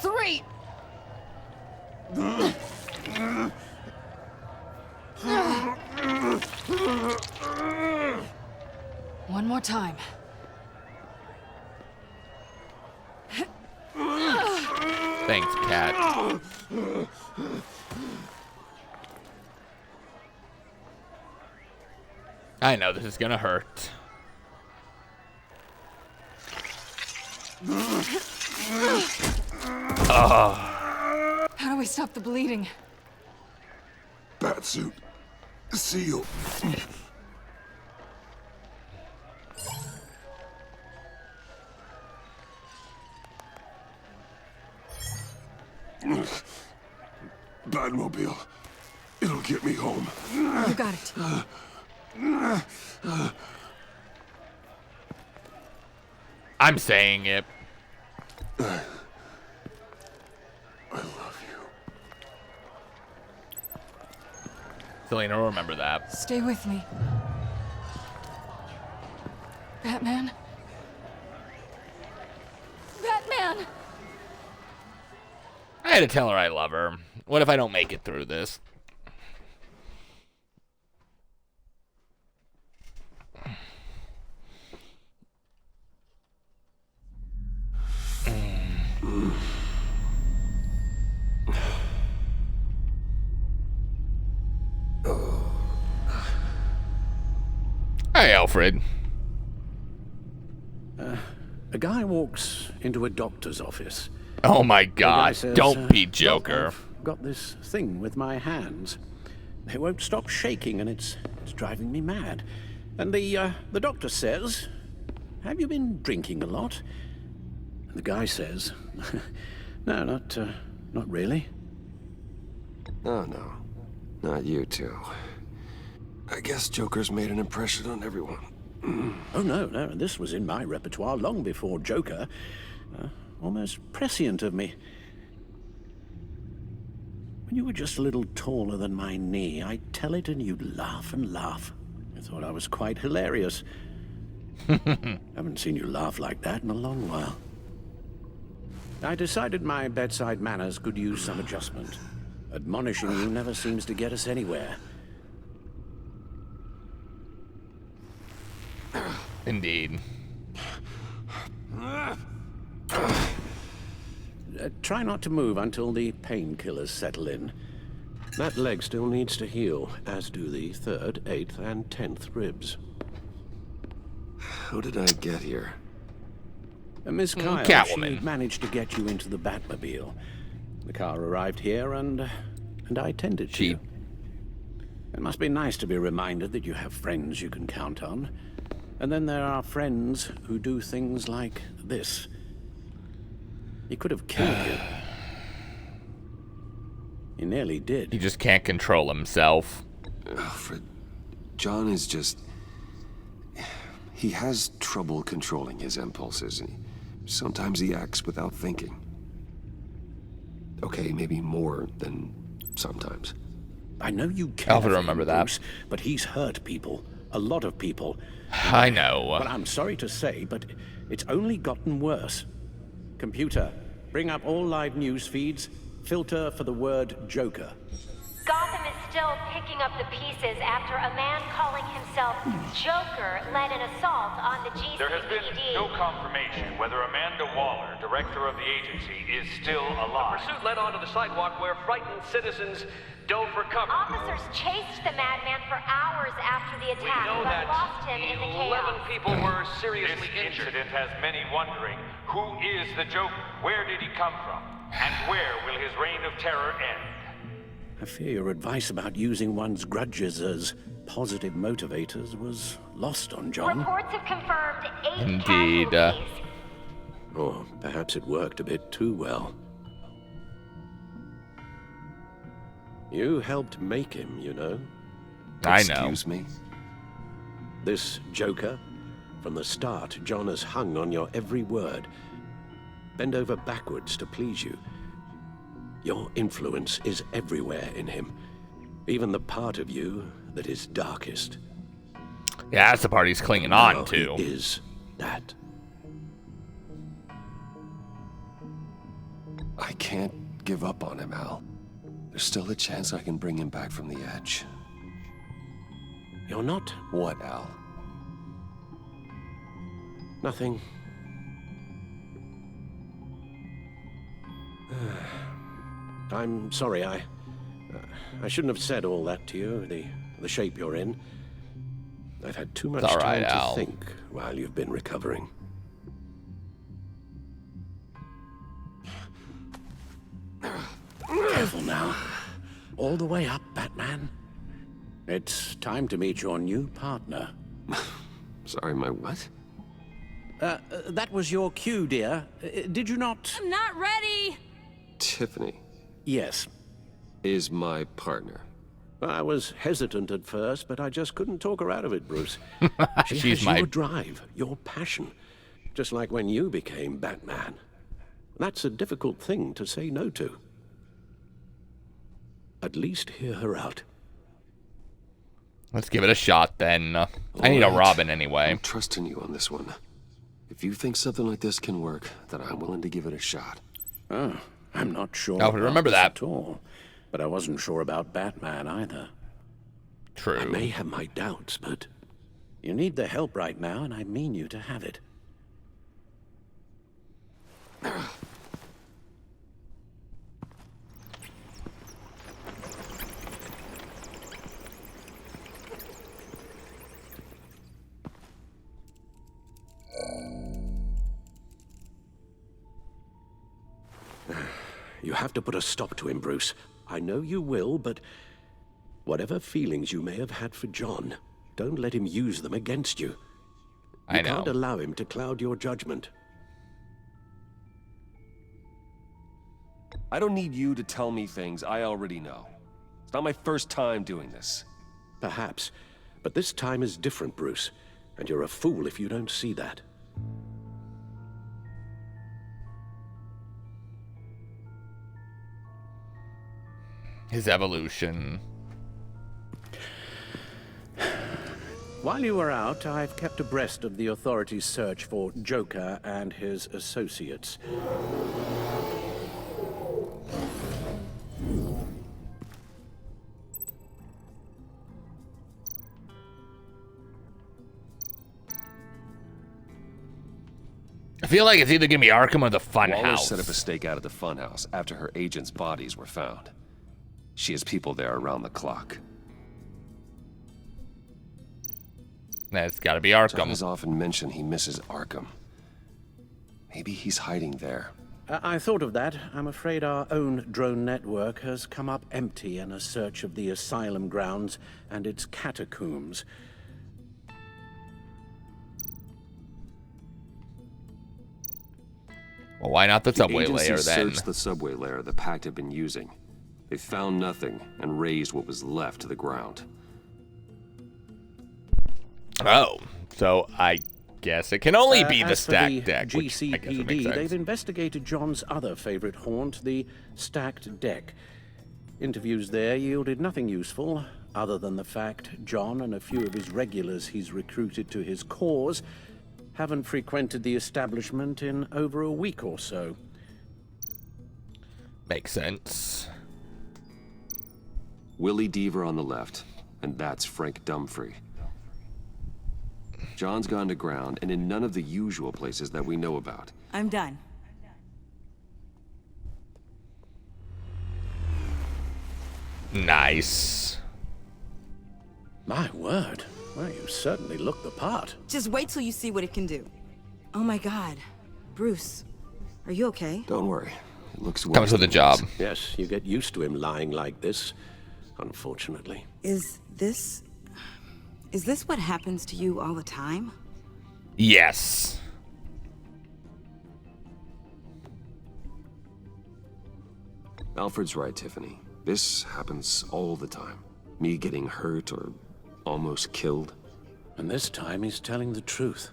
3. One more time. cat. I know this is gonna hurt. How do I stop the bleeding? Batsuit. Seal. Batmobile. It'll get me home. You got it. I'm saying it. I love you. Selena will remember that. Stay with me. Batman? Batman! I had to tell her I love her. What if I don't make it through this? Hey, Alfred. A guy walks into a doctor's office. Oh my The guy God! says, Don't be "Doc, Joker." I've got this thing with my hands. They won't stop shaking, and it's driving me mad. And the doctor says, "Have you been drinking a lot?" And the guy says, "No, not really." Oh, no. Not you two. I guess Joker's made an impression on everyone. Oh, no, this was in my repertoire long before Joker. Almost prescient of me. When you were just a little taller than my knee, I'd tell it and you'd laugh and laugh. I thought I was quite hilarious. Haven't seen you laugh like that in a long while. I decided my bedside manners could use some adjustment. Admonishing you never seems to get us anywhere. Indeed. Try not to move until the painkillers settle in. That leg still needs to heal, as do the 3rd, 8th, and 10th ribs. How did I get here? Miss Kyle, Catwoman. she managed to get you into the Batmobile. The car arrived here, and I tended to you. It must be nice to be reminded that you have friends you can count on. And then there are friends who do things like this. He could have killed you. He nearly did. He just can't control himself. Alfred, John is just... He has trouble controlling his impulses. Sometimes he acts without thinking. Okay, maybe more than sometimes. I know you care Alfred, for remember him, that. Bruce, but he's hurt people. A lot of people. I know. Well, I'm sorry to say, but it's only gotten worse. Computer, bring up all live news feeds. Filter for the word Joker. Gotham is still picking up the pieces after a man calling himself Joker led an assault on the GCPD. There has been no confirmation whether Amanda Waller, director of the agency, is still alive. The pursuit led onto the sidewalk where frightened citizens dove for cover. Officers chased the madman for hours after the attack, We know but that lost him in the 11 chaos. people were seriously This injured. incident has many wondering, who is the Joker? Where did he come from? And where will his reign of terror end? I fear your advice about using one's grudges as positive motivators was lost on John. Reports have confirmed 8 Indeed. casualties. Or perhaps it worked a bit too well. You helped make him, you know. I know. Excuse me? This Joker, from the start, John has hung on your every word. Bend over backwards to please you. Your influence is everywhere in him. Even the part of you that is darkest. Yeah, that's the part he's clinging on Now to. he is that. I can't give up on him, Al. There's still a chance I can bring him back from the edge. You're not. What, Al? Nothing. I'm sorry, I shouldn't have said all that to you, the shape you're in. I've had too much time to think while you've been recovering. Careful now. All the way up, Batman. It's time to meet your new partner. Sorry, my what? That was your cue, dear. Did you not? I'm not ready! Tiffany. Yes. Is my partner. I was hesitant at first, but I just couldn't talk her out of it, Bruce. She She's has your drive, your passion. Just like when you became Batman. That's a difficult thing to say no to. At least hear her out. Let's give it a shot, then. I need a Robin anyway. I'm trusting you on this one. If you think something like this can work, then I'm willing to give it a shot. Oh, I'm not sure. I remember that at all. But I wasn't sure about Batman either. True. I may have my doubts, but you need the help right now, and I mean you to have it. You have to put a stop to him, Bruce. I know you will, but whatever feelings you may have had for John, don't let him use them against you. You can't allow him to cloud your judgment. I don't need you to tell me things I already know. It's not my first time doing this. Perhaps, but this time is different, Bruce, and you're a fool if you don't see that. His evolution. While you were out, I've kept abreast of the authorities' search for Joker and his associates. I feel like it's either gonna be Arkham or the Waller Funhouse. set up a stakeout at the Funhouse after her agents' bodies were found. She has people there around the clock. That's gotta be Arkham. John has often mentioned he misses Arkham. Maybe he's hiding there. I thought of that. I'm afraid our own drone network has come up empty in a search of the asylum grounds and its catacombs. Well, why not the subway layer then? Searched the subway layer the Pact had been using. They found nothing and razed what was left to the ground. Oh, so I guess it can only be the As for stacked deck, which I guess GCPD, it makes sense. they've investigated John's other favorite haunt, the stacked deck. Interviews there yielded nothing useful, other than the fact John and a few of his regulars he's recruited to his cause haven't frequented the establishment in over a week or so. Makes sense. Willie Deaver on the left, and that's Frank Dumfrey. John's gone to ground, and in none of the usual places that we know about. I'm done. Nice. My word. Well, you certainly look the part. Just wait till you see what it can do. Oh my god. Bruce, are you okay? Don't worry. It looks worse. Comes with a job. Yes, you get used to him lying like this, unfortunately. Is this what happens to you all the time? Yes. Alfred's right, Tiffany. This happens all the time. Me getting hurt or almost killed. And this time he's telling the truth.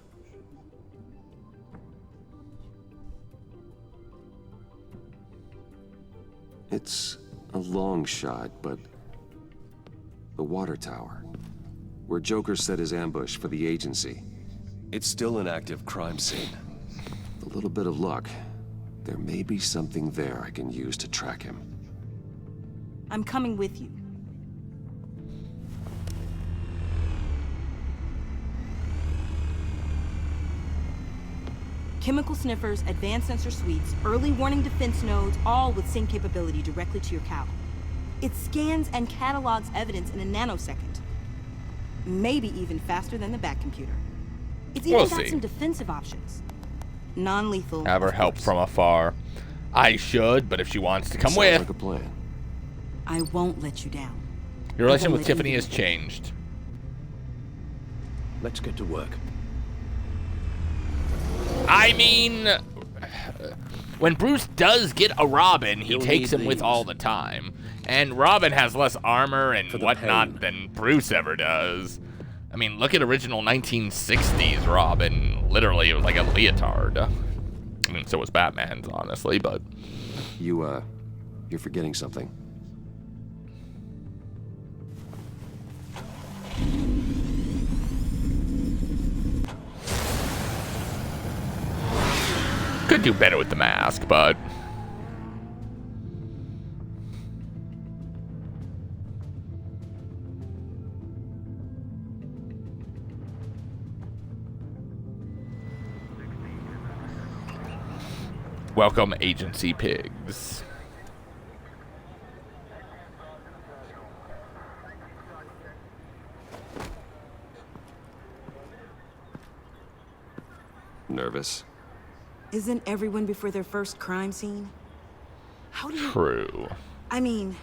It's a long shot, but the water tower, where Joker set his ambush for the agency, it's still an active crime scene. With a little bit of luck, there may be something there I can use to track him. I'm coming with you. Chemical sniffers, advanced sensor suites, early warning defense nodes, all with sync capability directly to your cow. It scans and catalogs evidence in a nanosecond. Maybe even faster than the Bat computer. It's even got some defensive options. Non-lethal. Have her help from afar. I should, but if she wants to come Sounds with. like a plan. I won't let you down. Your relation with Tiffany has changed. Let's get to work. I mean, when Bruce does get a Robin, he takes him with all the time. And Robin has less armor and whatnot than Bruce ever does. I mean, look at original 1960s Robin. Literally, it was like a leotard. I mean, so was Batman's, honestly, but... You're forgetting something. Could do better with the mask, but... Welcome, Agency Pigs. Nervous? Isn't everyone before their first crime scene? How do you... True. I mean,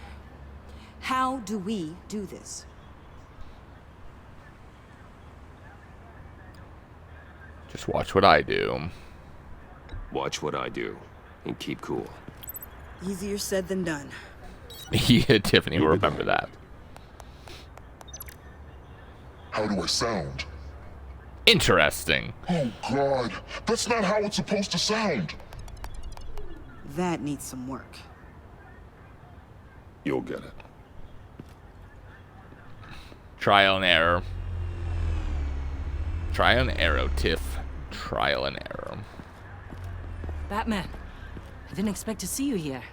how do we do this? Just watch what I do. Watch what I do, and keep cool. Easier said than done. Yeah, Tiffany will remember that. How do I sound? Interesting. Oh, God. That's not how it's supposed to sound. That needs some work. You'll get it. Trial and error. Trial and error, Tiff. Trial and error. Batman, I didn't expect to see you here.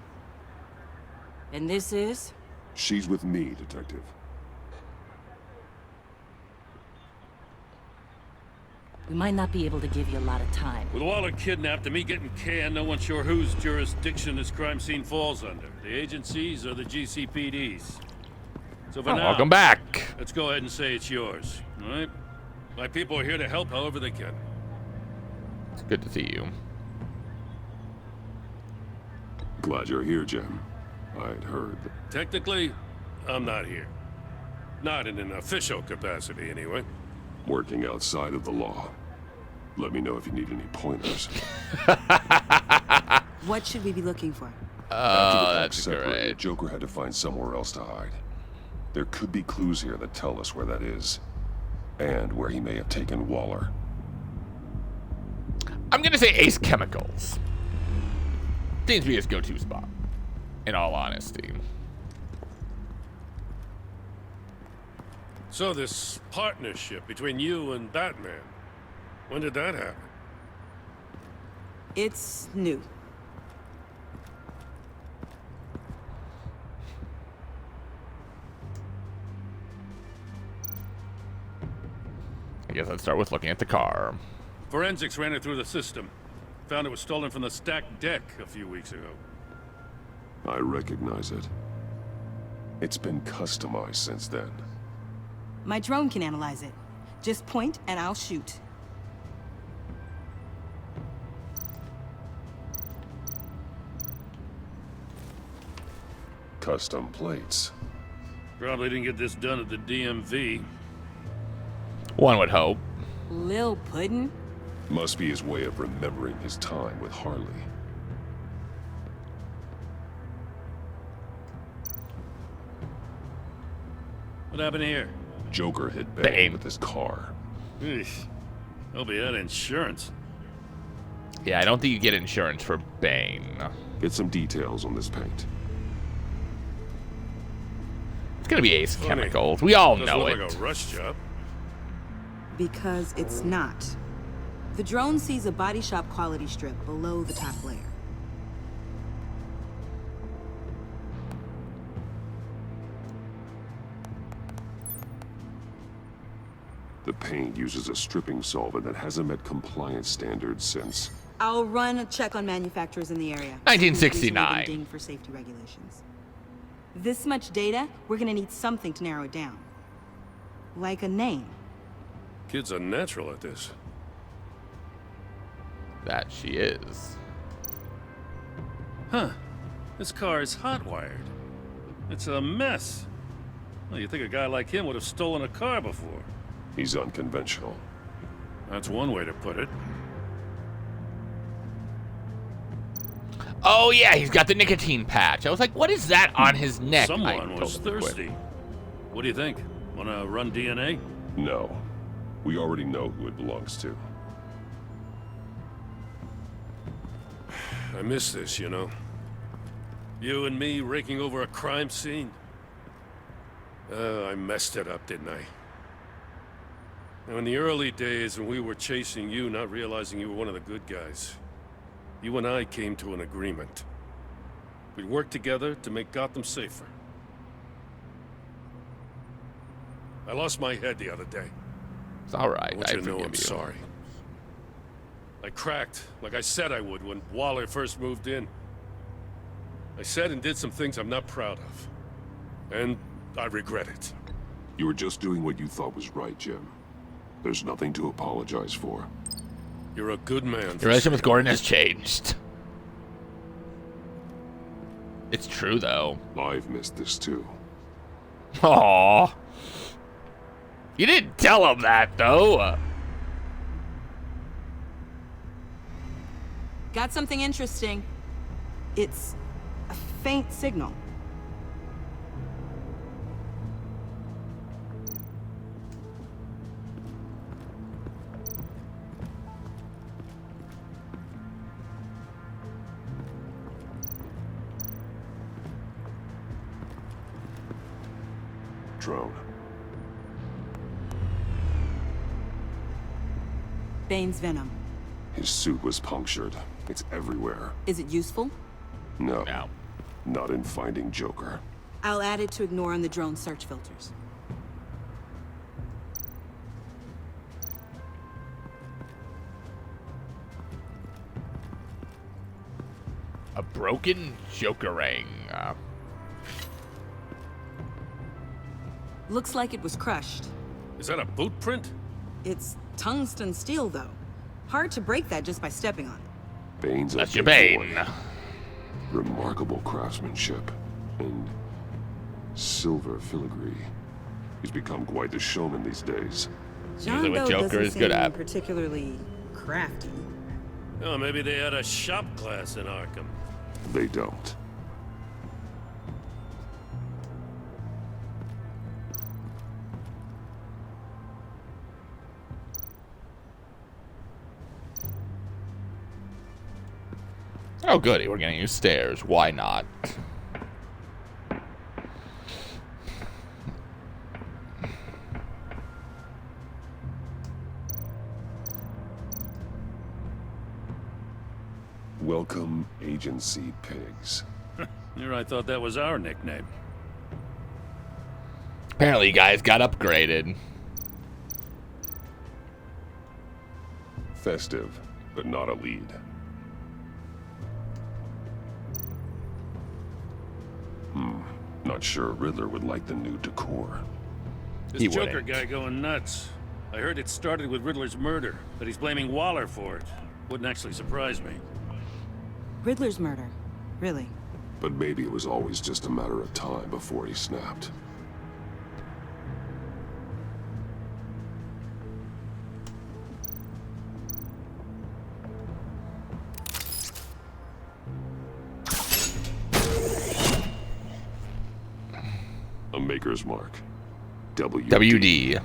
And this is? She's with me, Detective. We might not be able to give you a lot of time. With Waller kidnapped and me getting canned, no one's sure whose jurisdiction this crime scene falls under. The agencies or the GCPD's. So for now, welcome back. Let's go ahead and say it's yours, all right? My people are here to help however they can. It's good to see you. Glad you're here, Jim. I'd heard that... Technically, I'm not here. Not in an official capacity, anyway. Working outside of the law. Let me know if you need any pointers. What should we be looking for? That's great. Joker had to find somewhere else to hide. There could be clues here that tell us where that is. And where he may have taken Waller. I'm gonna say Ace Chemicals. Seems to be his go-to spot, in all honesty. So this partnership between you and Batman, when did that happen? It's new. I guess I'd start with looking at the car. Forensics ran it through the system. Found it was stolen from the stacked deck a few weeks ago. I recognize it. It's been customized since then. My drone can analyze it. Just point and I'll shoot. Custom plates. Probably didn't get this done at the DMV. One would hope. Lil Puddin'? Must be his way of remembering his time with Harley. What happened here? Joker hit Bane with his car. Eesh. Hope he had insurance. Yeah, I don't think you get insurance for Bane. Get some details on this paint. It's gonna be Ace Chemicals. We all know it. Like a rush job. Because it's not. The drone sees a body shop quality strip below the top layer. The paint uses a stripping solvent that hasn't met compliance standards since I'll run a check on manufacturers in the area. 1969. Ding for safety regulations. This much data, we're gonna need something to narrow it down. Like a name. Kid's a natural at this. That she is. Huh. This car is hot-wired. It's a mess. Well, you'd think a guy like him would have stolen a car before. He's unconventional. That's one way to put it. Oh yeah, he's got the nicotine patch. I was like, what is that on his neck? Someone was thirsty. What do you think? Wanna run DNA? No. We already know who it belongs to. I miss this, you know. You and me raking over a crime scene. I messed it up, didn't I? Now, in the early days when we were chasing you, not realizing you were one of the good guys, you and I came to an agreement. We'd work together to make Gotham safer. I lost my head the other day. It's alright, I want you to know I'm forgive you. sorry. I cracked, like I said I would when Waller first moved in. I said and did some things I'm not proud of. And I regret it. You were just doing what you thought was right, Jim. There's nothing to apologize for. You're a good man. Your relationship with Gordon has changed. It's true, though. I've missed this, too. Aww. You didn't tell him that, though. Got something interesting. It's a faint signal. Drone. Bane's venom. His suit was punctured. It's everywhere. Is it useful? No. Not in finding Joker. I'll add it to ignore on the drone search filters. A broken Jokerang. Looks like it was crushed. Is that a boot print? It's tungsten steel, though. Hard to break that just by stepping on it. Bane's That's a your big Bane. boy. Remarkable craftsmanship. And silver filigree. He's become quite the showman these days. John what Doe Joker doesn't is good seem at. particularly crafty. Oh, maybe they had a shop class in Arkham. They don't. Oh, goody. We're gonna use stairs. Why not? Welcome, Agency Pigs. Here I thought that was our nickname. Apparently, you guys got upgraded. Festive, but not a lead. Not sure Riddler would like the new decor. This Joker guy going nuts. I heard it started with Riddler's murder, but he's blaming Waller for it. Wouldn't actually surprise me. Riddler's murder. Really? But maybe it was always just a matter of time before he snapped. A Maker's Mark. WD.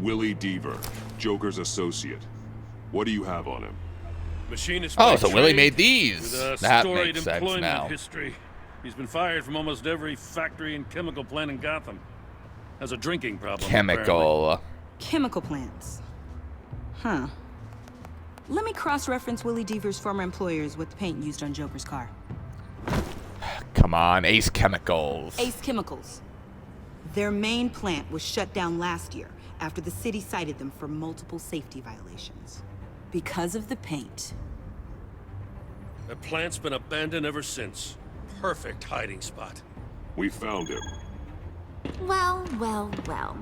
Willie Deaver, Joker's associate. What do you have on him? Machinist. Oh, by so Willie trade, made these. With a That storied makes sense employment now. history. He's been fired from almost every factory and chemical plant in Gotham. Has a drinking problem. Chemical. Chemical plants. Huh. Let me cross-reference Willie Deaver's former employers with the paint used on Joker's car. Come on, Ace Chemicals. Ace Chemicals. Their main plant was shut down last year after the city cited them for multiple safety violations. Because of the paint. The plant's been abandoned ever since. Perfect hiding spot. We found him. Well, well, well.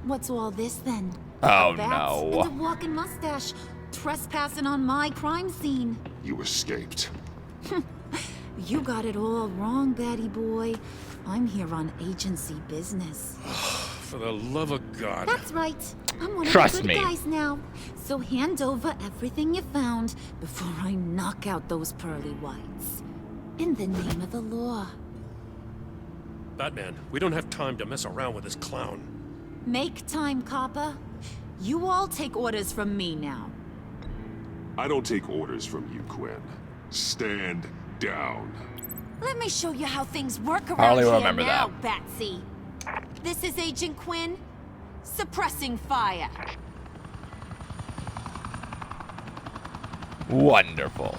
What's all this then? Oh, A bat no. and a walking mustache trespassing on my crime scene. You escaped. You got it all wrong, Batty boy. I'm here on agency business. For the love of God. That's right. I'm one Trust of the good me. guys now. So hand over everything you found before I knock out those pearly whites. In the name of the law. Batman, we don't have time to mess around with this clown. Make time, copper. You all take orders from me now. I don't take orders from you, Quinn. Stand down. Let me show you how things work around Hardly here remember now, that. Batsy. This is Agent Quinn. Suppressing fire. Wonderful.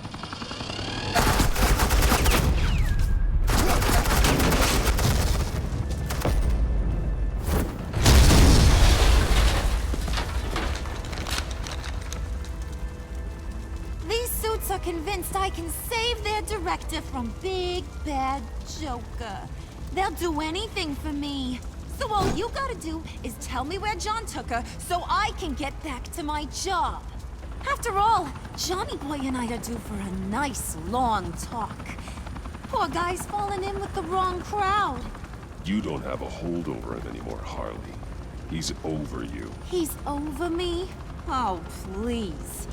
These suits are convinced I can save their director from Big Bad Joker. They'll do anything for me. So all you gotta do is tell me where John took her so I can get back to my job. After all, Johnny Boy and I are due for a nice long talk. Poor guy's fallen in with the wrong crowd. You don't have a hold over him anymore, Harley. He's over you. He's over me? Oh, please.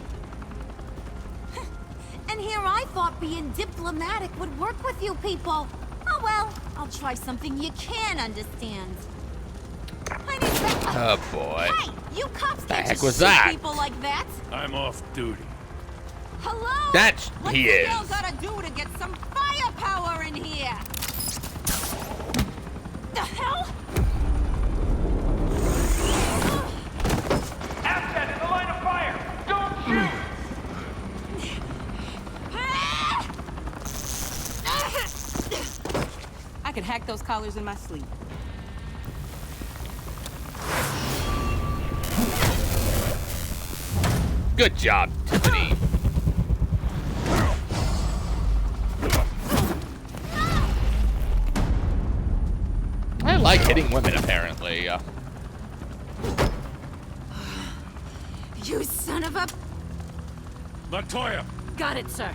And here I thought being diplomatic would work with you people. Oh well, I'll try something you can understand. Oh boy. Hey, you cops The can't heck just was shoot that? people like that. I'm off duty. Hello? That's What's he the is. girl gotta do to get some firepower in here? The hell? Asset in the line of fire! Don't shoot! I could hack those collars in my sleep. Good job, Tiffany. I like hitting women, apparently. You son of a... Montoya! Got it, sir.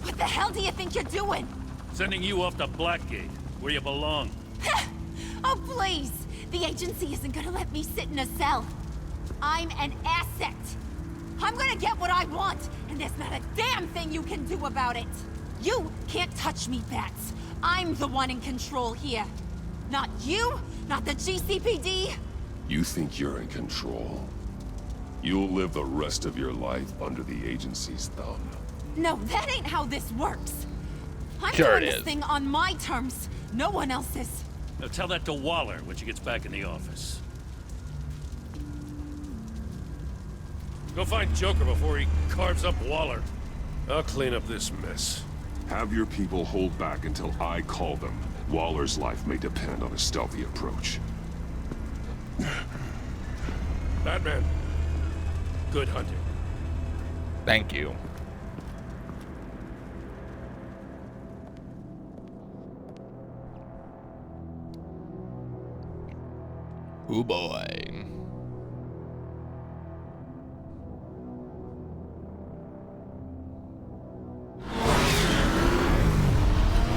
What the hell do you think you're doing? Sending you off to Blackgate, where you belong. Oh, please! The agency isn't gonna let me sit in a cell. I'm an asset. I'm gonna get what I want, and there's not a damn thing you can do about it. You can't touch me, Bats. I'm the one in control here. Not you, not the GCPD. You think you're in control? You'll live the rest of your life under the agency's thumb. No, that ain't how this works. I'm Sure doing it this is. thing on my terms, no one else's. Now tell that to Waller when she gets back in the office. Go find Joker before he carves up Waller. I'll clean up this mess. Have your people hold back until I call them. Waller's life may depend on a stealthy approach. Batman, good hunting. Thank you. Ooh boy.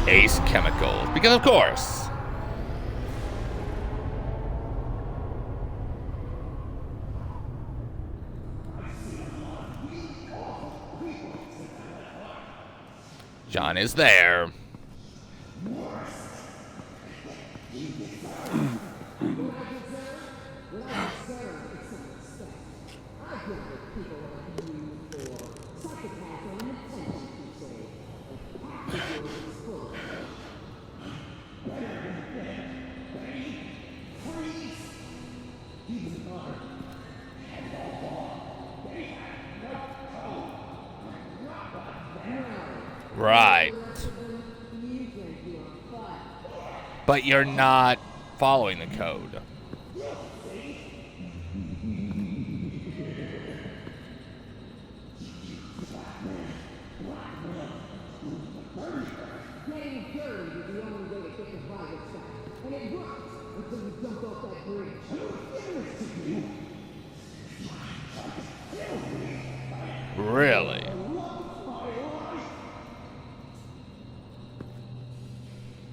Ace Chemicals, because of course. John is there. Right. But you're not following the code. Really?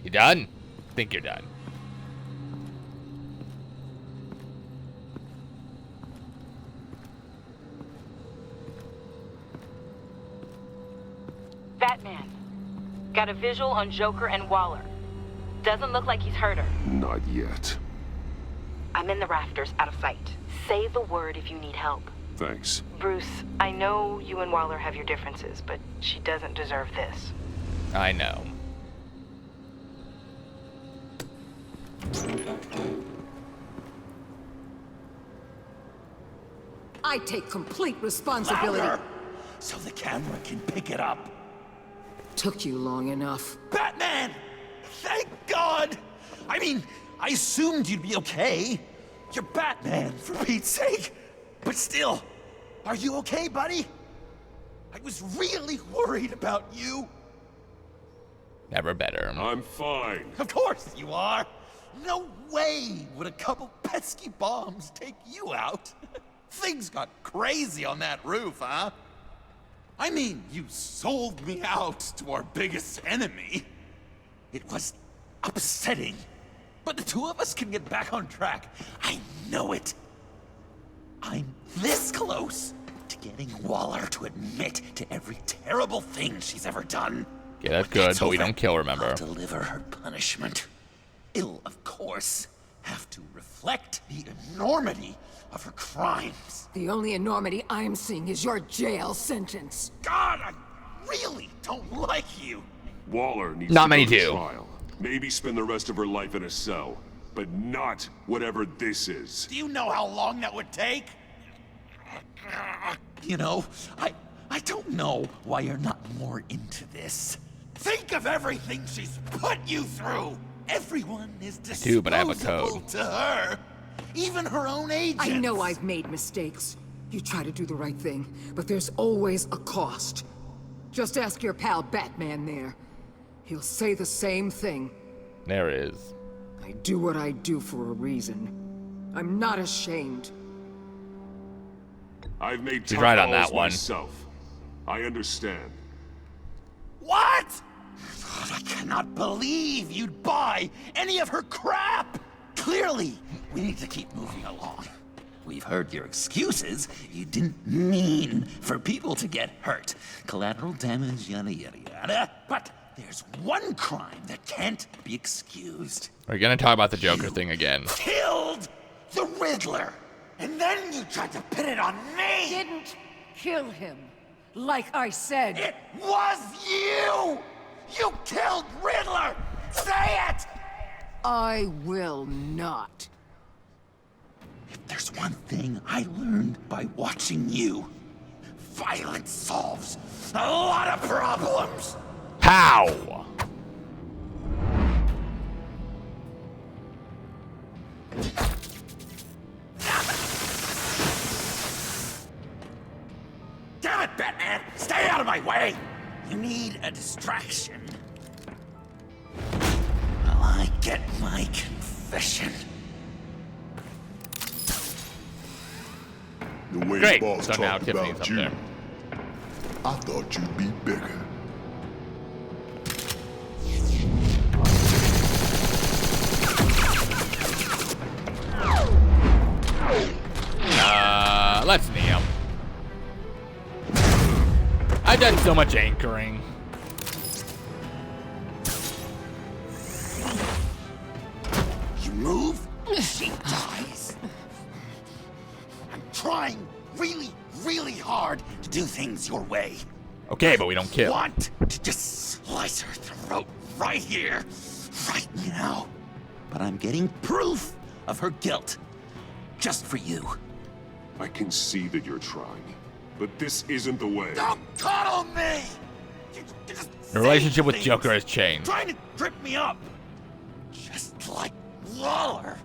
You done? I think you're done. Batman. Got a visual on Joker and Waller. Doesn't look like he's hurt her. Not yet. I'm in the rafters, out of sight. Say the word if you need help. Thanks. Bruce, I know you and Waller have your differences, but she doesn't deserve this. I know. I take complete responsibility. Louder, so the camera can pick it up. Took you long enough. Batman! Thank God! I mean, I assumed you'd be okay. You're Batman, for Pete's sake. But still, are you okay, buddy? I was really worried about you. Never better. I'm fine. Of course you are. No way would a couple pesky bombs take you out. Things got crazy on that roof, huh? I mean, you sold me out to our biggest enemy. It was upsetting. But the two of us can get back on track. I know it. I'm this close to getting Waller to admit to every terrible thing she's ever done. Yeah, that's good, but we don't kill, remember. I'll deliver her punishment. It'll, of course, have to reflect the enormity of her crimes. The only enormity I'm seeing is your jail sentence. God, I really don't like you. Waller needs Not to many go to do. trial. Maybe spend the rest of her life in a cell, but not whatever this is. Do you know how long that would take? You know, I don't know why you're not more into this. Think of everything she's put you through. Everyone is do, but I have a disposable code. to her. Even her own agents. I know I've made mistakes. You try to do the right thing, but there's always a cost. Just ask your pal Batman there. He'll say the same thing. There it is. I do what I do for a reason. I'm not ashamed. I've made She's tough right on calls that one. myself. I understand. What? God, I cannot believe you'd buy any of her crap. Clearly, we need to keep moving along. We've heard your excuses. You didn't mean for people to get hurt. Collateral damage, yada, yada, yada. But there's one crime that can't be excused. We're gonna talk about the Joker thing again. Killed the Riddler. And then you tried to pin it on me. Didn't kill him. Like I said. It was you! You killed Riddler! Say it! I will not. If there's one thing I learned by watching you, violence solves a lot of problems. How? Damn it, Batman! Stay out of my way! You need a distraction. While I get my confession. The way Great. the boss So now talked Tiffany's about up you, there. I thought you'd be bigger. Let's knee him. I've done so much anchoring. You move, she dies. I'm trying really, really hard to do things your way. Okay, but we don't kill. Want to just slice her throat right here, right now. But I'm getting proof of her guilt, just for you. I can see that you're trying, but this isn't the way. Don't coddle me! You just The relationship with say Joker things, has changed. Trying to trip me up. Just Waller!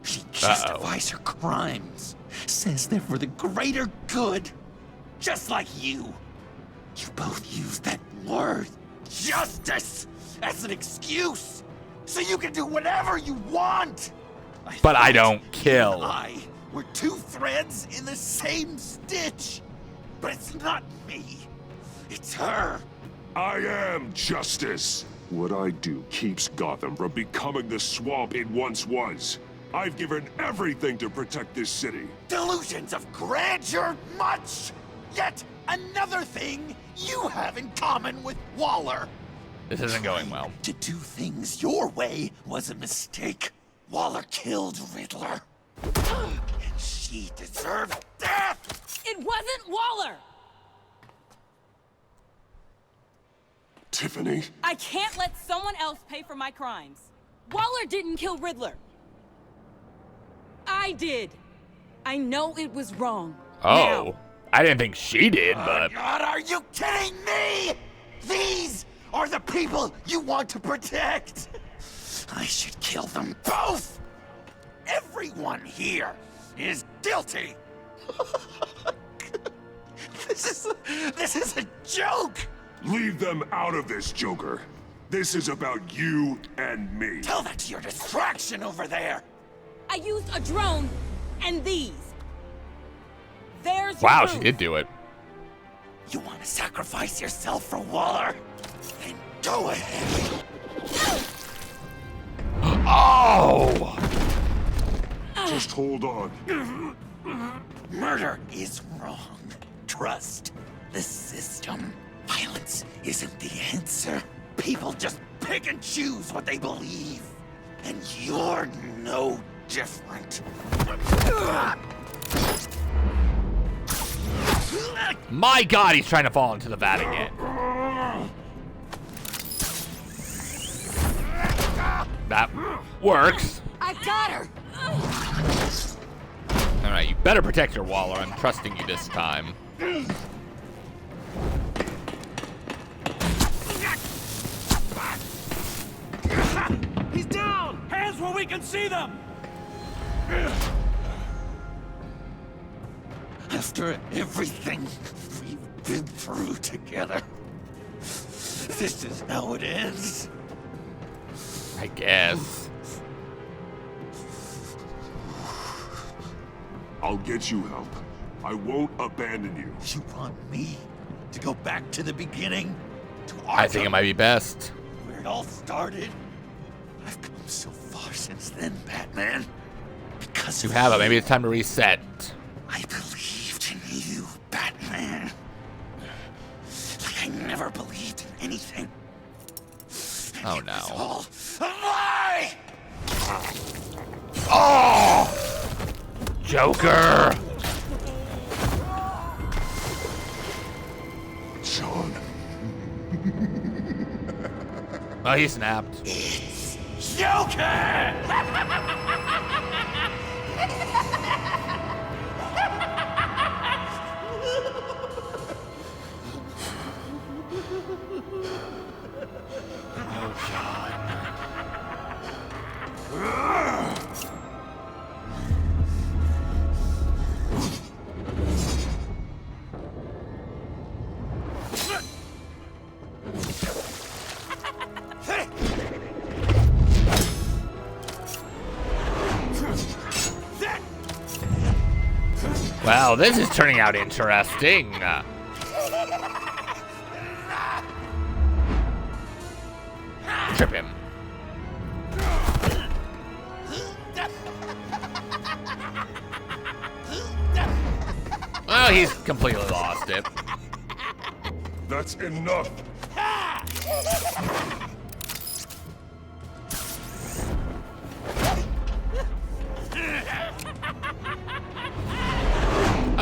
She justifies her crimes, says they're for the greater good, just like you. You both use that word, justice, as an excuse, so you can do whatever you want. But I don't kill. We're two threads in the same stitch. But it's not me. It's her. I am justice. What I do keeps Gotham from becoming the swamp it once was. I've given everything to protect this city. Delusions of grandeur much. Yet another thing you have in common with Waller. This isn't going well. To do things your way was a mistake. Waller killed Riddler. And she deserved death! It wasn't Waller! Tiffany? I can't let someone else pay for my crimes. Waller didn't kill Riddler. I did. I know it was wrong. Oh, Now. I didn't think she did, but... God, are you kidding me? These are the people you want to protect. I should kill them both. Everyone here is guilty. This is a joke. Leave them out of this, Joker. This is about you and me. Tell that to your distraction over there. I used a drone and these. There's Wow, your she proof. did do it. You want to sacrifice yourself for Waller? Then go ahead. Oh! Just hold on. Murder is wrong. Trust the system. Violence isn't the answer. People just pick and choose what they believe. And you're no different. My God, he's trying to fall into the vat again. That works. I got her. All right, you better protect your Waller. I'm trusting you this time. He's down! Hands where we can see them! After everything we've been through together, this is how it ends. I guess. I'll get you help. I won't abandon you. You want me to go back to the beginning? To I think it might be best. where it all started? I've come so far since then, Batman. Because You of have it. you. Maybe it's time to reset. I believed in you, Batman. Like I never believed in anything. Oh It was no. all a lie! Oh! Joker! John. Oh, he snapped. Joker! Well, this is turning out interesting. Trip him. Well, he's completely lost it. That's enough.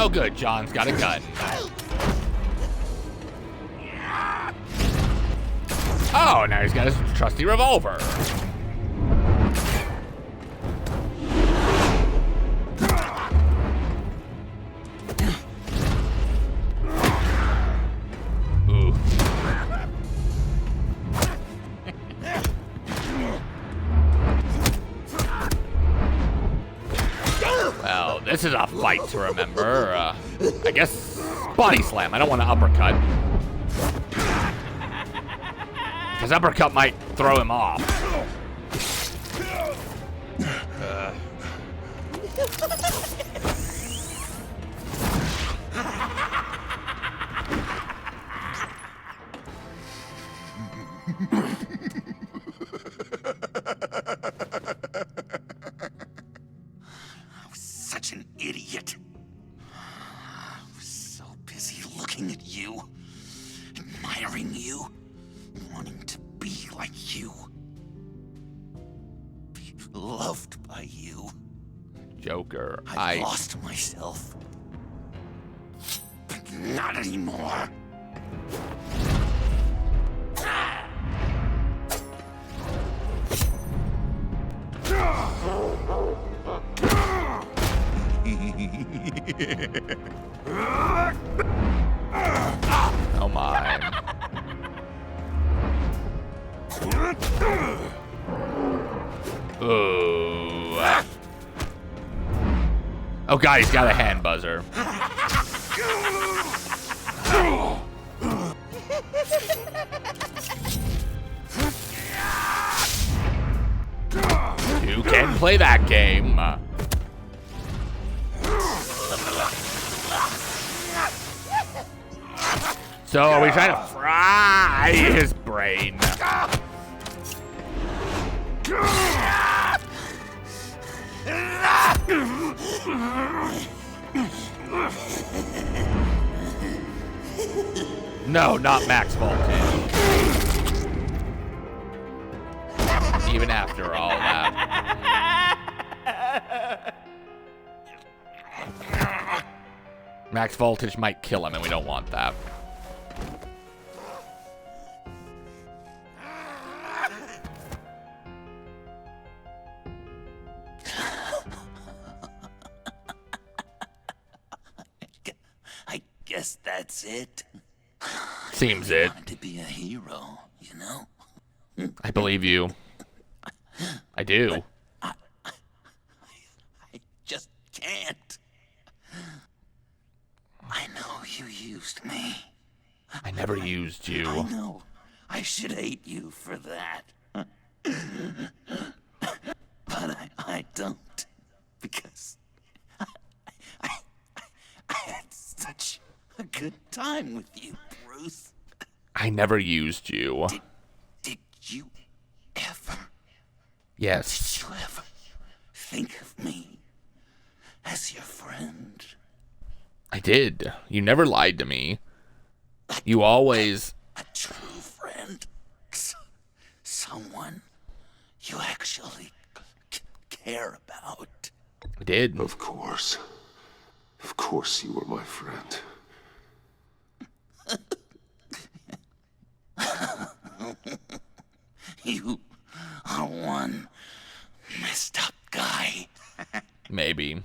Oh, good. John's got a gun. Oh, now he's got his trusty revolver. Ooh. this is a fight to remember. I guess body slam. I don't want to uppercut. Because uppercut might throw him off. I was such an idiot. I was so busy looking at you, admiring you, wanting to be like you, be loved by you. Joker, I lost myself. But not anymore. Oh my. Ooh. Oh god, he's got a hand buzzer. You can play that game. So are we trying to fry his brain? No, not Max Voltage. Even after all that. Max Voltage might kill him, and we don't want that. I guess that's it. Seems I it. wanted to be a hero, you know? I believe you. I do. I just can't. I know you used me. I never used you. I know. I should hate you for that. But I don't. Because I had such a good time with you, Bruce. I never used you. Did you ever? Yes. Did you ever think of me as your friend? I did. You never lied to me. You always... A true friend. Someone you actually care about. I did. Of course. Of course you were my friend. You are one messed up guy. Maybe.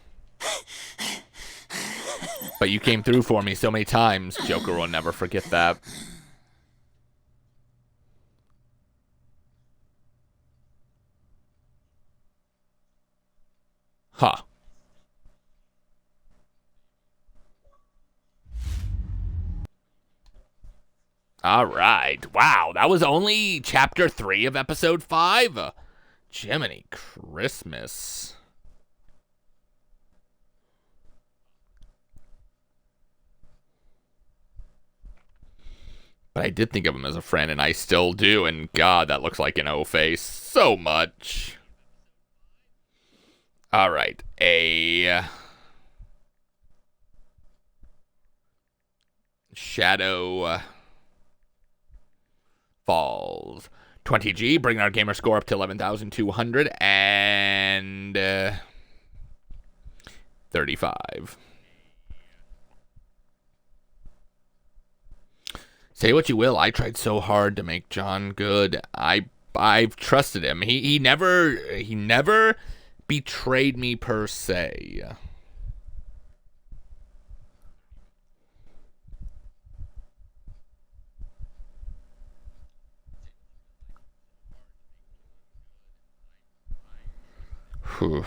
But you came through for me so many times, Joker will never forget that. Huh. All right. Wow, that was only chapter 3 of episode 5. Jiminy Christmas. But I did think of him as a friend, and I still do, and God, that looks like an O-face so much. All right, a Shadow Falls. 20G, bringing our gamer score up to 11,200 and 35. Say what you will, I tried so hard to make John good. I've trusted him. He never betrayed me per se. Whew.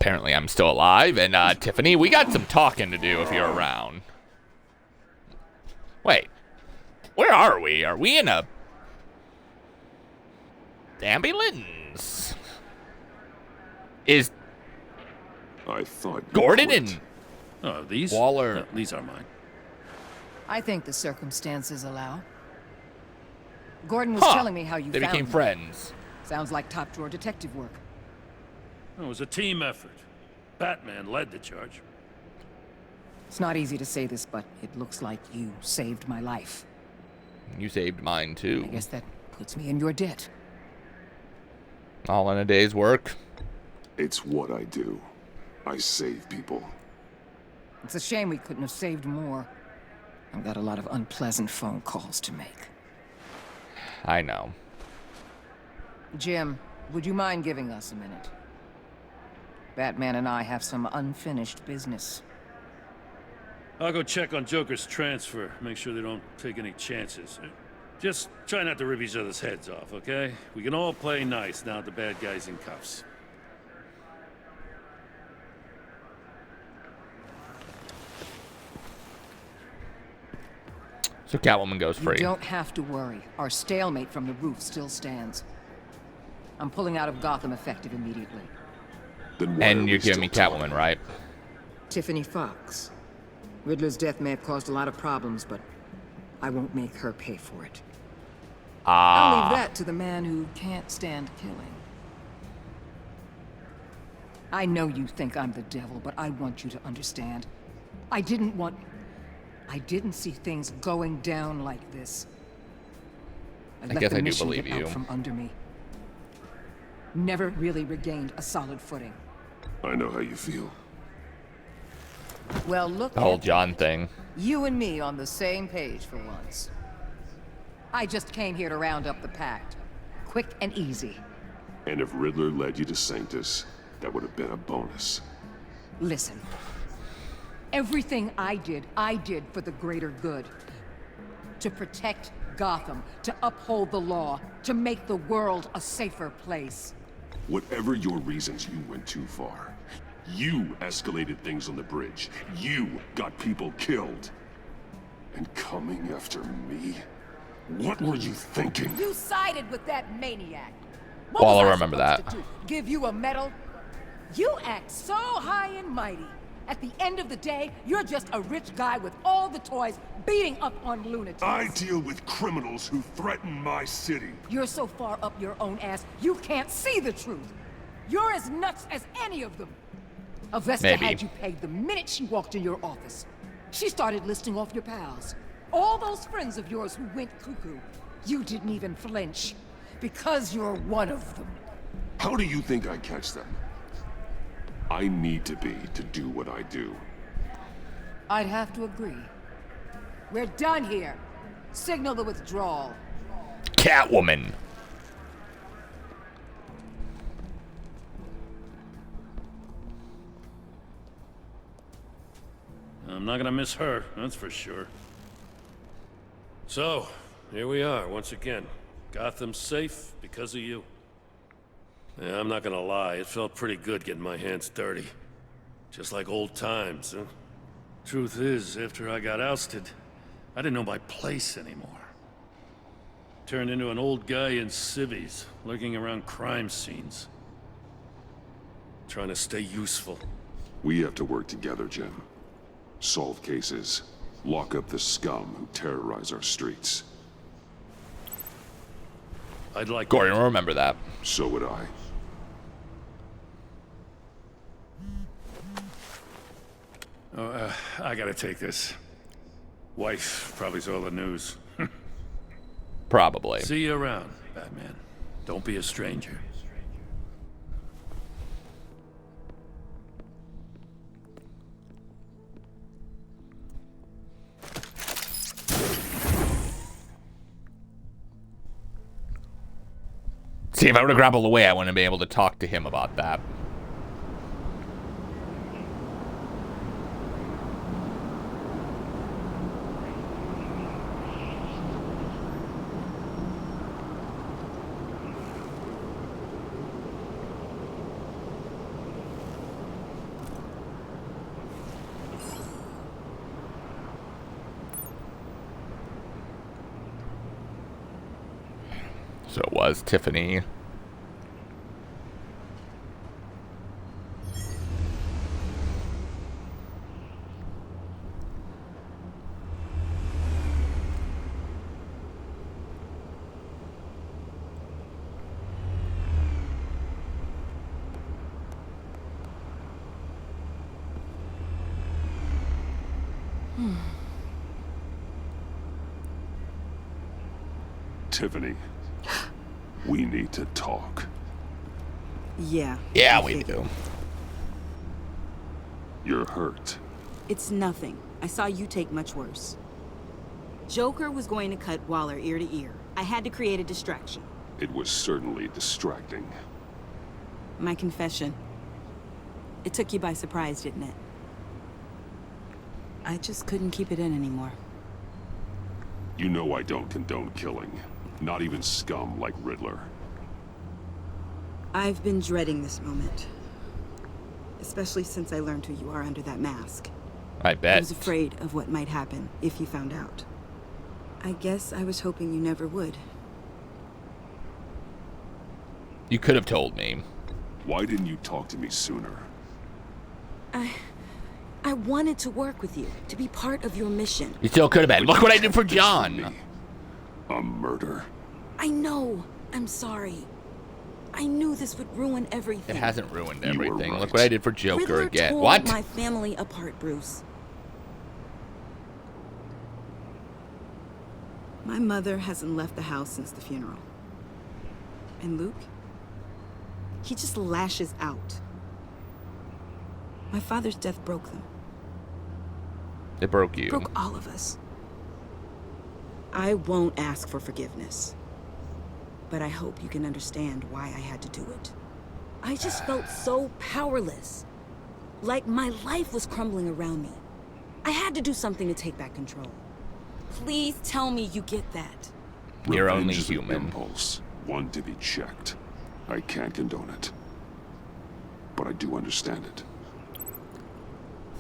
Apparently I'm still alive. And, Tiffany, we got some talking to do if you're around. Wait. Where are we? Are we in a ambulance? Is I thought Gordon and Oh, these? Waller? No, these are mine. I think the circumstances allow. Gordon was telling me how you They found became me. friends. Sounds like top-drawer detective work. It was a team effort. Batman led the charge. It's not easy to say this, but it looks like you saved my life. You saved mine, too. I guess that puts me in your debt. All in a day's work. It's what I do. I save people. It's a shame we couldn't have saved more. I've got a lot of unpleasant phone calls to make. I know. Jim, would you mind giving us a minute? Batman and I have some unfinished business. I'll go check on Joker's transfer. Make sure they don't take any chances. Just try not to rip each other's heads off, okay? We can all play nice now that the bad guy's in cuffs. So Catwoman goes free. You don't have to worry. Our stalemate from the roof still stands. I'm pulling out of Gotham effective immediately. And you're giving me Catwoman, right? Tiffany Fox. Riddler's death may have caused a lot of problems, but I won't make her pay for it. I'll leave that to the man who can't stand killing. I know you think I'm the devil, but I want you to understand. I didn't see things going down like this. I guess let the I do mission believe get out you. from under me. Never really regained a solid footing. I know how you feel. Well, look The whole at John thing. you and me on the same page for once. I just came here to round up the pact. Quick and easy. And if Riddler led you to Sanctus, that would have been a bonus. Listen. Everything I did for the greater good. To protect Gotham, to uphold the law, to make the world a safer place. Whatever your reasons, you went too far. You escalated things on the bridge. You got people killed. And coming after me? What were you thinking? You sided with that maniac. Well, was I I remember supposed that. to do? Give you a medal? You act so high and mighty. At the end of the day, you're just a rich guy with all the toys beating up on lunatics. I deal with criminals who threaten my city. You're so far up your own ass, you can't see the truth. You're as nuts as any of them. Avesta Maybe. had you pegged the minute she walked in your office. She started listing off your pals. All those friends of yours who went cuckoo. You didn't even flinch. Because you're one of them. How do you think I catch them? I need to be to do what I do. I'd have to agree. We're done here. Signal the withdrawal. Catwoman. I'm not gonna miss her, that's for sure. So, here we are, once again. Gotham's safe because of you. Yeah, I'm not gonna lie, it felt pretty good getting my hands dirty. Just like old times, huh? Truth is, after I got ousted, I didn't know my place anymore. Turned into an old guy in civvies, lurking around crime scenes. Trying to stay useful. We have to work together, Jim. Solve cases. Lock up the scum who terrorize our streets. I'd like Gordon will remember that. So would I. Oh, I gotta take this. Wife probably saw the news. Probably. See you around, Batman. Don't be a stranger. See, if I would have grappled away, I wouldn't have been able to talk to him about that. So it was Tiffany. Tiffany, we need to talk. Yeah. Yeah, we do. You're hurt. It's nothing. I saw you take much worse. Joker was going to cut Waller ear to ear. I had to create a distraction. It was certainly distracting. My confession. It took you by surprise, didn't it? I just couldn't keep it in anymore. You know I don't condone killing. Not even scum like Riddler. I've been dreading this moment. Especially since I learned who you are under that mask. I bet. I was afraid of what might happen if you found out. I guess I was hoping you never would. You could have told me. Why didn't you talk to me sooner? I wanted to work with you, to be part of your mission. You still could have been. Look what I did for John. A murder. I know. I'm sorry. I knew this would ruin everything. It hasn't ruined You were everything. right. Look what I did for Joker Riddler again. tore What? my family apart, Bruce. My mother hasn't left the house since the funeral. And Luke? He just lashes out. My father's death broke them. It broke you. Broke all of us. I won't ask for forgiveness. But I hope you can understand why I had to do it. I just felt so powerless. Like my life was crumbling around me. I had to do something to take back control. Please tell me you get that. You're Revenge only is an human. impulse, one to be checked. I can't condone it. But I do understand it.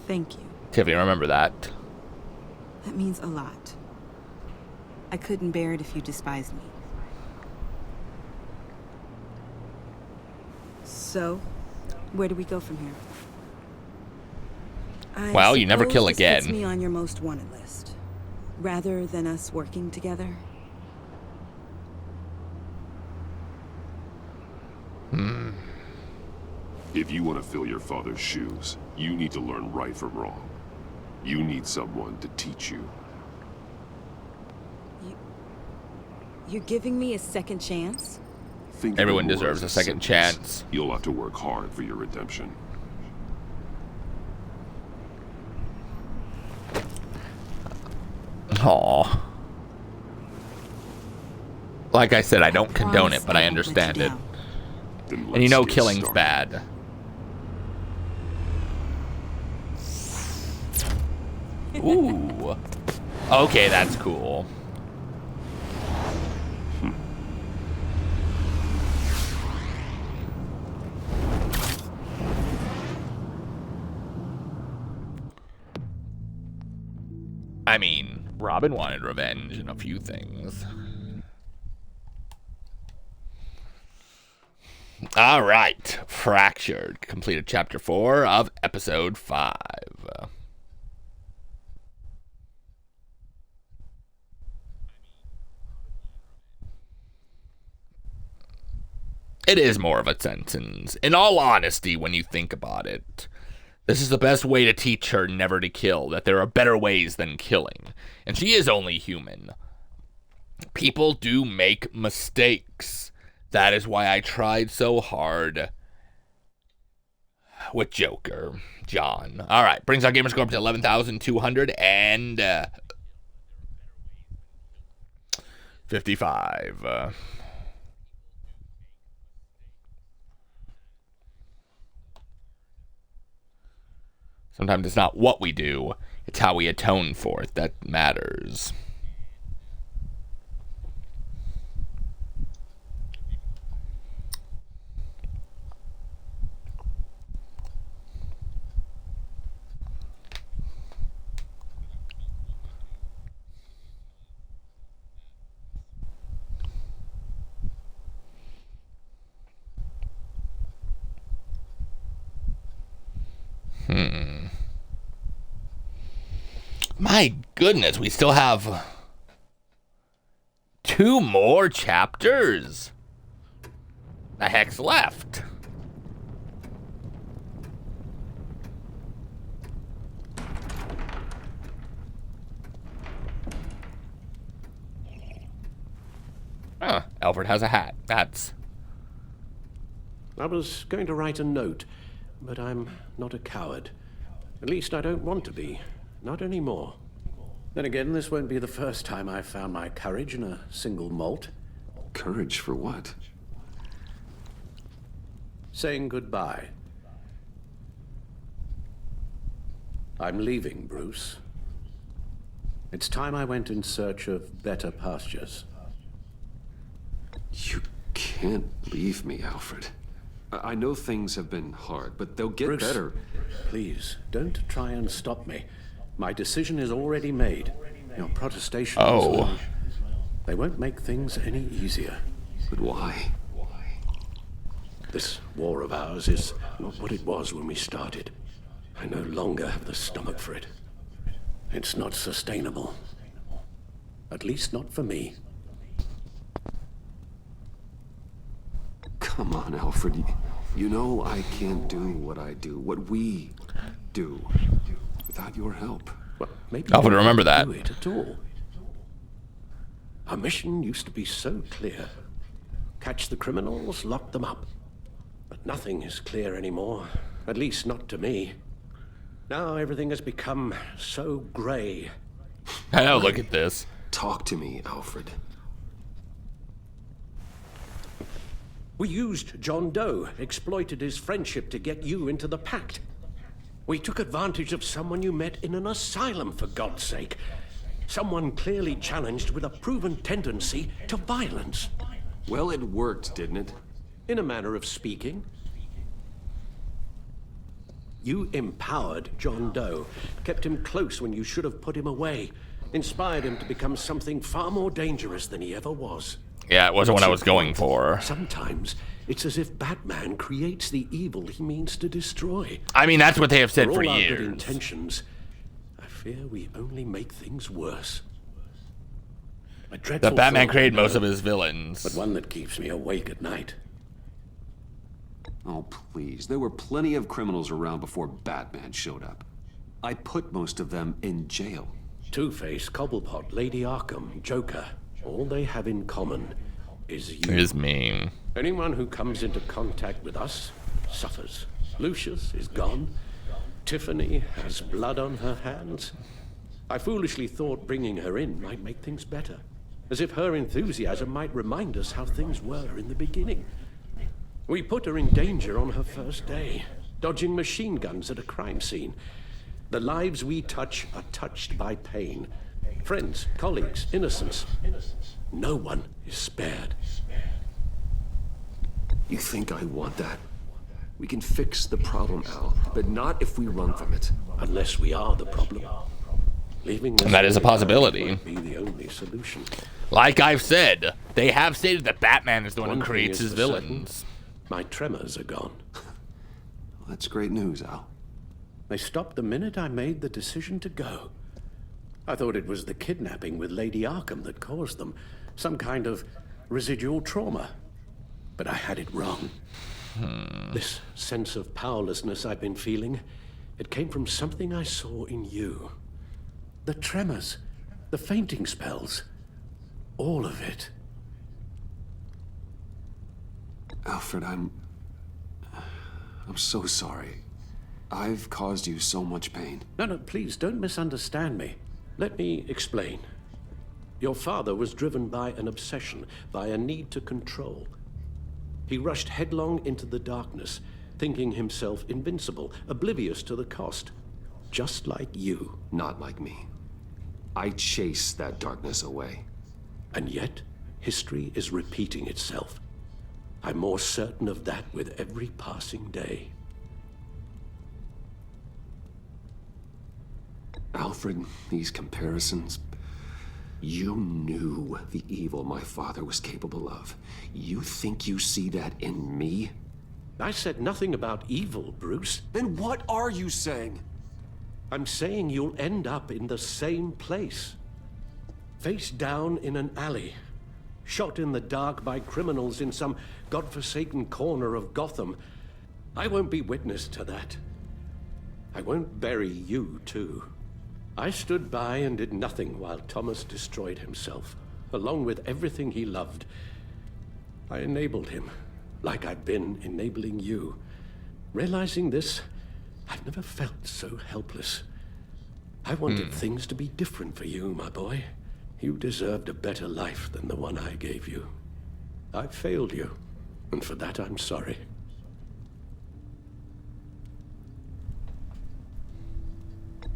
Thank you. Tiffany, remember that. That means a lot. I couldn't bear it if you despised me. So, where do we go from here? Well, you never suppose kill this again. puts me on your most wanted list, rather than us working together. If you want to fill your father's shoes, you need to learn right from wrong. You need someone to teach you. You're giving me a second chance? Think of it Everyone more deserves as a second sentence. chance. You'll have to work hard for your redemption. Aw. Like I said, I don't condone it, but I understand it. Then And you know let's get killing's started. bad. Ooh. Okay, that's cool. I mean, Robin wanted revenge in a few things. All right, Fractured completed chapter 4 of episode 5. It is more of a sentence. In all honesty, when you think about it, this is the best way to teach her never to kill, that there are better ways than killing. And she is only human. People do make mistakes. That is why I tried so hard with Joker, John. All right, brings our gamer score up to 11,255. Sometimes it's not what we do, it's how we atone for it that matters. My goodness, we still have 2 more chapters. The heck's left? Huh, Alfred has a hat. That's... I was going to write a note, but I'm not a coward. At least I don't want to be. Not anymore. Then again, this won't be the first time I've found my courage in a single malt. Courage for what? Saying goodbye. I'm leaving, Bruce. It's time I went in search of better pastures. You can't leave me, Alfred. I know things have been hard, but they'll get Bruce, better. Please, don't try and stop me. My decision is already made. Your protestations, Oh. They won't make things any easier. But why? This war of ours is not what it was when we started. I no longer have the stomach for it. It's not sustainable. At least not for me. Come on, Alfred. You know I can't do what I do, what we do, without your help. Well, maybe Alfred, remember that. Do it at all. Our mission used to be so clear. Catch the criminals, lock them up. But nothing is clear anymore. At least not to me. Now everything has become so gray. I know, look at this. Talk to me, Alfred. We used John Doe, exploited his friendship to get you into the pact. We took advantage of someone you met in an asylum, for God's sake. Someone clearly challenged with a proven tendency to violence. Well, it worked, didn't it? In a manner of speaking. You empowered John Doe, kept him close when you should have put him away, inspired him to become something far more dangerous than he ever was. Yeah, it wasn't what I was going for. Sometimes it's as if Batman creates the evil he means to destroy. I mean, that's what they have said for all our years. good intentions, I fear we only make things worse. A dreadful The Batman thought, created I know, most of his villains. but one that keeps me awake at night. Oh, please. There were plenty of criminals around before Batman showed up. I put most of them in jail. Two-Face, Cobblepot, Lady Arkham, Joker. All they have in common is you. It is me. Anyone who comes into contact with us suffers. Lucius is gone. Tiffany has blood on her hands. I foolishly thought bringing her in might make things better. As if her enthusiasm might remind us how things were in the beginning. We put her in danger on her first day, dodging machine guns at a crime scene. The lives we touch are touched by pain. Friends, colleagues, innocents. No one is spared. You think I want that? We can fix the problem, Al, but not if we run from it. Unless we are the problem. Leaving this And that is a possibility. might be the only solution. Like I've said, they have stated that Batman is the one who One thing creates is his for certain, villains. My tremors are gone. That's great news, Al. They stopped the minute I made the decision to go. I thought it was the kidnapping with Lady Arkham that caused them. Some kind of residual trauma. But I had it wrong. This sense of powerlessness I've been feeling, it came from something I saw in you. The tremors, the fainting spells, all of it. Alfred, I'm so sorry. I've caused you so much pain. No, please don't misunderstand me. Let me explain. Your father was driven by an obsession, by a need to control. He rushed headlong into the darkness, thinking himself invincible, oblivious to the cost. Just like you. Not like me. I chase that darkness away. And yet, history is repeating itself. I'm more certain of that with every passing day. Alfred, these comparisons... You knew the evil my father was capable of. You think you see that in me? I said nothing about evil, Bruce. Then what are you saying? I'm saying you'll end up in the same place. Face down in an alley. Shot in the dark by criminals in some godforsaken corner of Gotham. I won't be witness to that. I won't bury you, too. I stood by and did nothing while Thomas destroyed himself, along with everything he loved. I enabled him, like I've been enabling you. Realizing this, I've never felt so helpless. I wanted things to be different for you, my boy. You deserved a better life than the one I gave you. I failed you, and for that I'm sorry.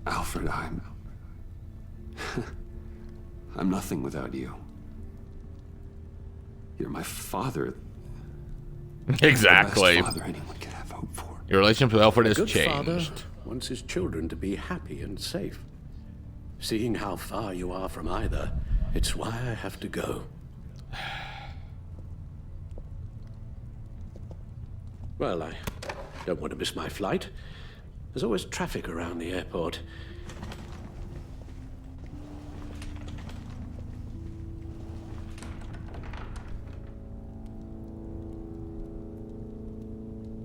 Alfred, I'm nothing without you. You're my father. Exactly. The best father anyone could have hope for. Your relationship with Alfred has A good changed. father wants his children to be happy and safe. Seeing how far you are from either, it's why I have to go. Well, I don't want to miss my flight. There's always traffic around the airport.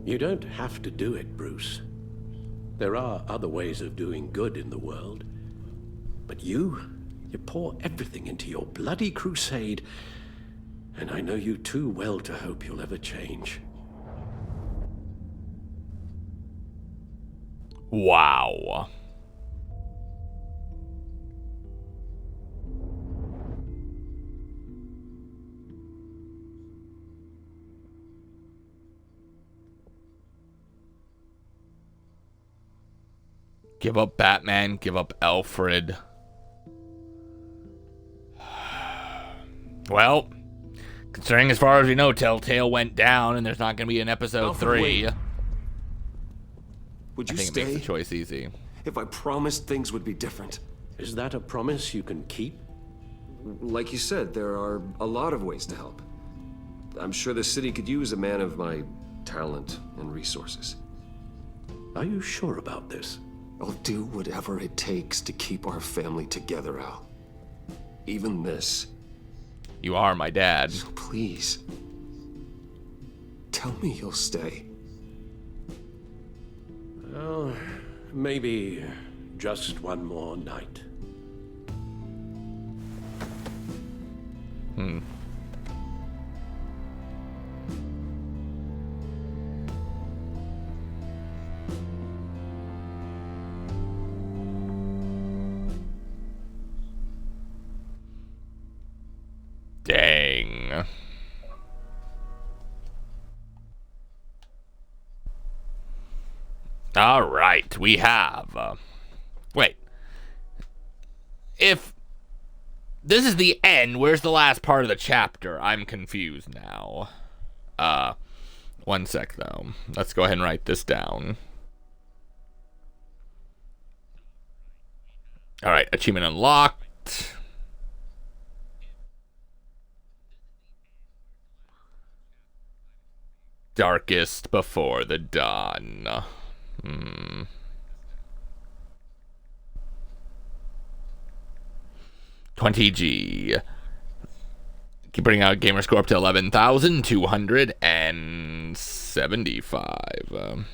You don't have to do it, Bruce. There are other ways of doing good in the world. But you pour everything into your bloody crusade, and I know you too well to hope you'll ever change. Wow. Give up Batman, give up Alfred. Well, considering as far as we know, Telltale went down and there's not going to be an episode Alfred, 3. wait. Would you I think stay? it makes the choice easy. If I promised things would be different. Is that a promise you can keep? Like you said, there are a lot of ways to help. I'm sure the city could use a man of my talent and resources. Are you sure about this? I'll do whatever it takes to keep our family together, Al. Even this. You are my dad. So please, tell me you'll stay. Well, maybe just one more night. Dang. All right, we have... wait. If this is the end, where's the last part of the chapter? I'm confused now. One sec, though. Let's go ahead and write this down. All right, achievement unlocked. Darkest before the dawn. 20G. Keep bringing out gamer score up to 11,275.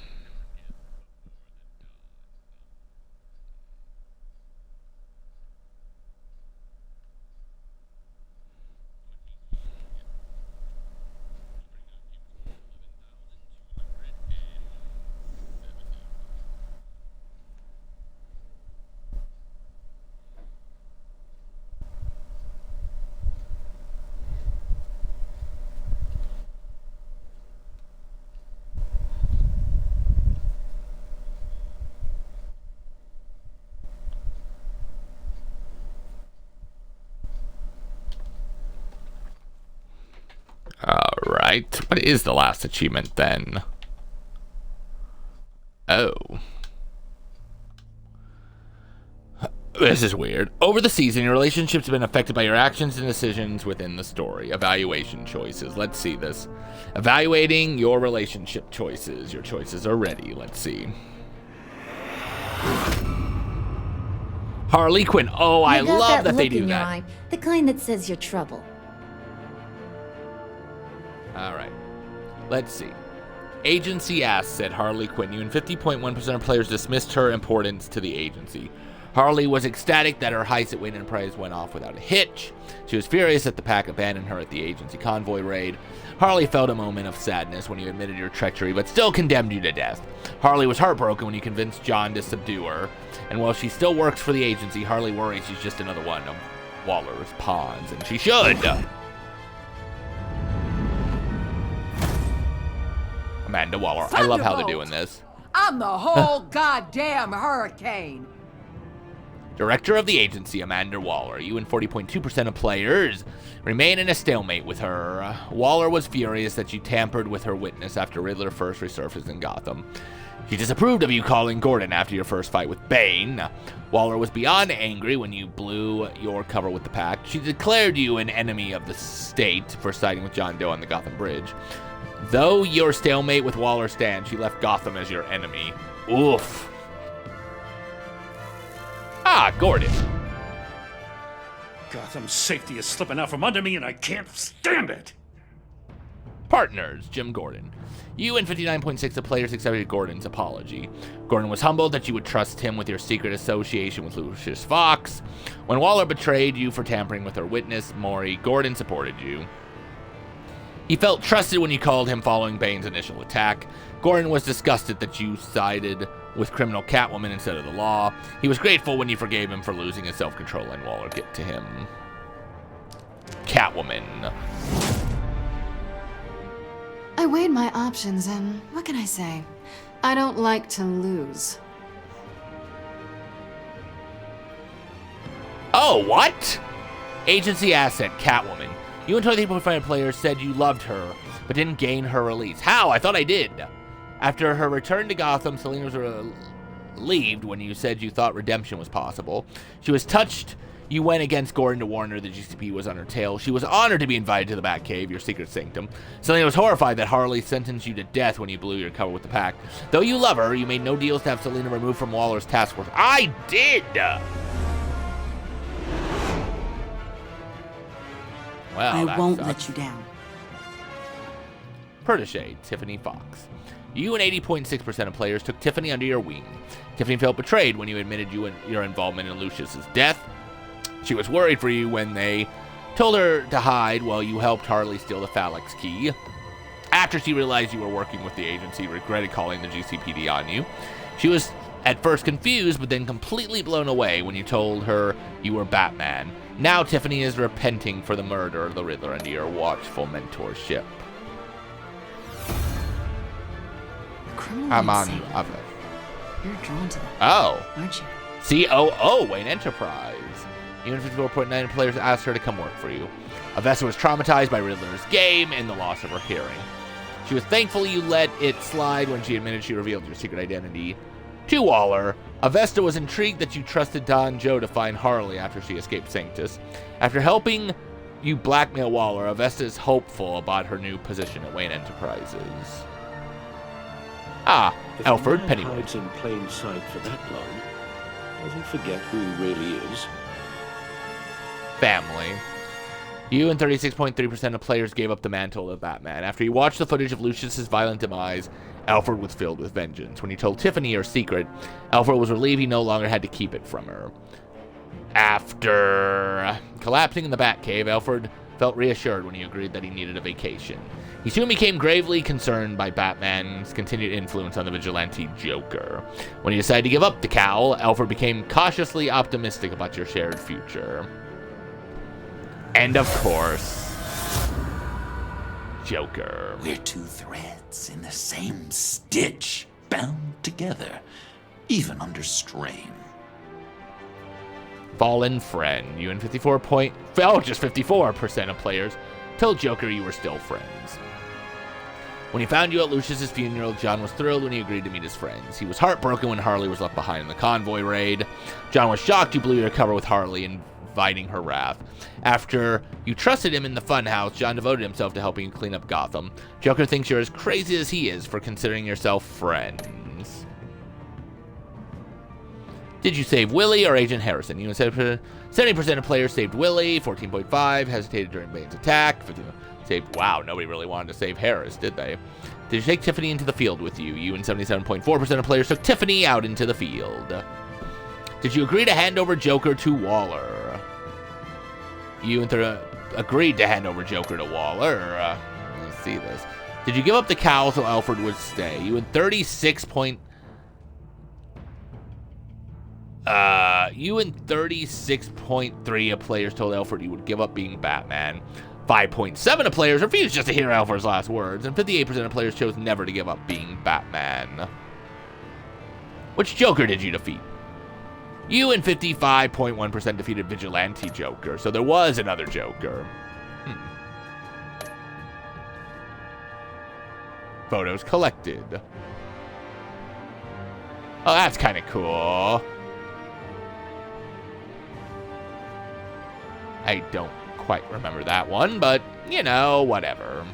Alright, what is the last achievement then? Oh. This is weird. Over the season, your relationships have been affected by your actions and decisions within the story. Evaluation choices. Let's see this. Evaluating your relationship choices. Your choices are ready. Let's see. Harley Quinn. Oh, I You got love that look they do in your that. eye, the kind that says you're trouble. All right. Let's see. Agency asks, said Harley Quinn. You and 50.1% of players dismissed her importance to the agency. Harley was ecstatic that her heist at Wayne Enterprise went off without a hitch. She was furious that the pack abandoned her at the agency convoy raid. Harley felt a moment of sadness when you admitted your treachery, but still condemned you to death. Harley was heartbroken when you convinced John to subdue her. And while she still works for the agency, Harley worries she's just another one of Waller's pawns, and she should. Amanda Waller. I love how they're doing this. I'm the whole goddamn hurricane. Director of the agency, Amanda Waller. You and 40.2% of players remain in a stalemate with her. Waller was furious that you tampered with her witness after Riddler first resurfaced in Gotham. She disapproved of you calling Gordon after your first fight with Bane. Waller was beyond angry when you blew your cover with the pack. She declared you an enemy of the state for siding with John Doe on the Gotham Bridge. Though your stalemate with Waller stands, she left Gotham as your enemy. Oof. Ah, Gordon. Gotham's safety is slipping out from under me and I can't stand it. Partners, Jim Gordon. You and 59.6% of players accepted Gordon's apology. Gordon was humbled that you would trust him with your secret association with Lucius Fox. When Waller betrayed you for tampering with her witness, Maury, Gordon supported you. He felt trusted when you called him following Bane's initial attack. Gordon was disgusted that you sided with criminal Catwoman instead of the law. He was grateful when you forgave him for losing his self-control and Waller get to him. Catwoman. I weighed my options and what can I say? I don't like to lose. Oh, what? Agency asset, Catwoman. You and 23.5 players said you loved her, but didn't gain her release. How? I thought I did. After her return to Gotham, Selina was relieved when you said you thought redemption was possible. She was touched you went against Gordon to warn her the GCP was on her tail. She was honored to be invited to the Batcave, your secret sanctum. Selina was horrified that Harley sentenced you to death when you blew your cover with the pack. Though you love her, you made no deals to have Selina removed from Waller's task force. I did! Well, I won't let you down. Protege, Tiffany Fox. You and 80.6% of players took Tiffany under your wing. Tiffany felt betrayed when you admitted your involvement in Lucius's death. She was worried for you when they told her to hide while you helped Harley steal the Phalanx key. After she realized you were working with the agency, regretted calling the GCPD on you. She was at first confused, but then completely blown away when you told her you were Batman. Now Tiffany is repenting for the murder of the Riddler under your watchful mentorship. I'm on Ave. You're drawn to that. Oh. Aren't you? COO, Wayne Enterprise. Even 54.9 players asked her to come work for you. Avesta was traumatized by Riddler's game and the loss of her hearing. She was thankful you let it slide when she admitted she revealed your secret identity to Waller. Avesta was intrigued that you trusted Don Joe to find Harley after she escaped Sanctus. After helping you blackmail Waller, Avesta is hopeful about her new position at Wayne Enterprises. Ah, If Alfred a man Pennyworth. hides in plain sight for that long, does he forget who he really is? Family. You and 36.3% of players gave up the mantle of Batman. After you watched the footage of Lucius's violent demise, Alfred was filled with vengeance. When you told Tiffany her secret, Alfred was relieved he no longer had to keep it from her. After collapsing in the Batcave, Alfred felt reassured when he agreed that he needed a vacation. He soon became gravely concerned by Batman's continued influence on the vigilante Joker. When he decided to give up the cowl, Alfred became cautiously optimistic about your shared future. And of course, Joker. We're two threads in the same stitch, bound together, even under strain. Fallen friend. You and 54% of players told Joker you were still friends. When he found you at Lucius's funeral, John was thrilled when he agreed to meet his friends. He was heartbroken when Harley was left behind in the convoy raid. John was shocked you blew your cover with Harley, inviting her wrath. After you trusted him in the funhouse, John devoted himself to helping you clean up Gotham. Joker thinks you're as crazy as he is for considering yourself friends. Did you save Willie or Agent Harrison? You 70% of players saved Willie, 14.5, hesitated during Bane's attack, 15, saved, wow, nobody really wanted to save Harris, did they? Did you take Tiffany into the field with you? You and 77.4% of players took Tiffany out into the field. Did you agree to hand over Joker to Waller? You and agreed to hand over Joker to Waller. Let me see this. Did you give up the cowl so Alfred would stay? You and 36.3 of players told Alfred you would give up being Batman. 5.7 of players refused just to hear Alfred's last words, and 58% of players chose never to give up being Batman. Which Joker did you defeat? You and 55.1% defeated Vigilante Joker, so there was another Joker. Photos collected. Oh, that's kind of cool. I don't quite remember that one, but, you know, whatever.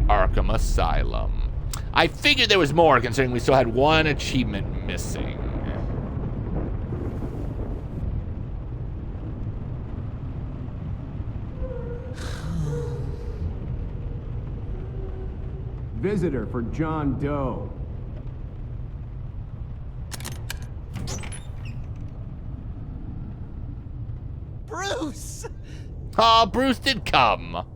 Arkham Asylum. I figured there was more, considering we still had one achievement missing. Visitor for John Doe. Bruce! Oh, Bruce did come. Well,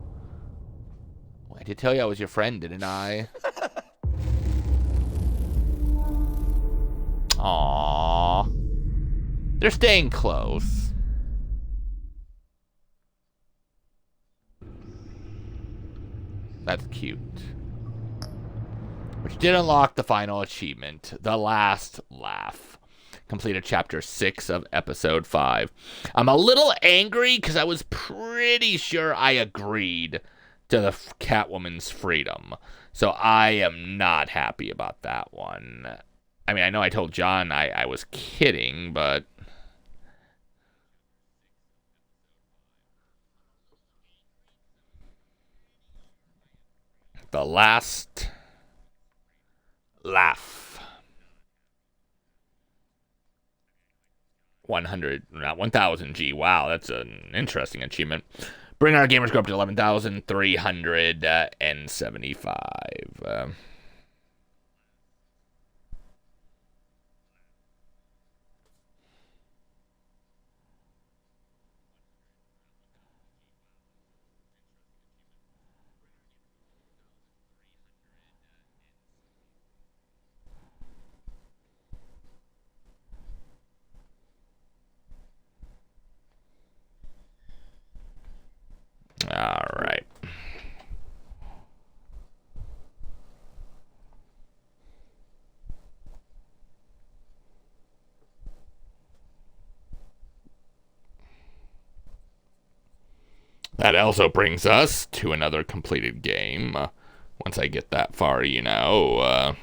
I did tell you I was your friend, didn't I? Aww. They're staying close. That's cute. Which did unlock the final achievement, The Last Laugh. Completed chapter 6 of episode 5. I'm a little angry because I was pretty sure I agreed to the Catwoman's freedom. So I am not happy about that one. I mean, I know I told John I was kidding, but... The Last Laugh. 1,000 G. Wow, that's an interesting achievement. Bring our gamers score up to 11,375. All right. That also brings us to another completed game. Once I get that far, you know.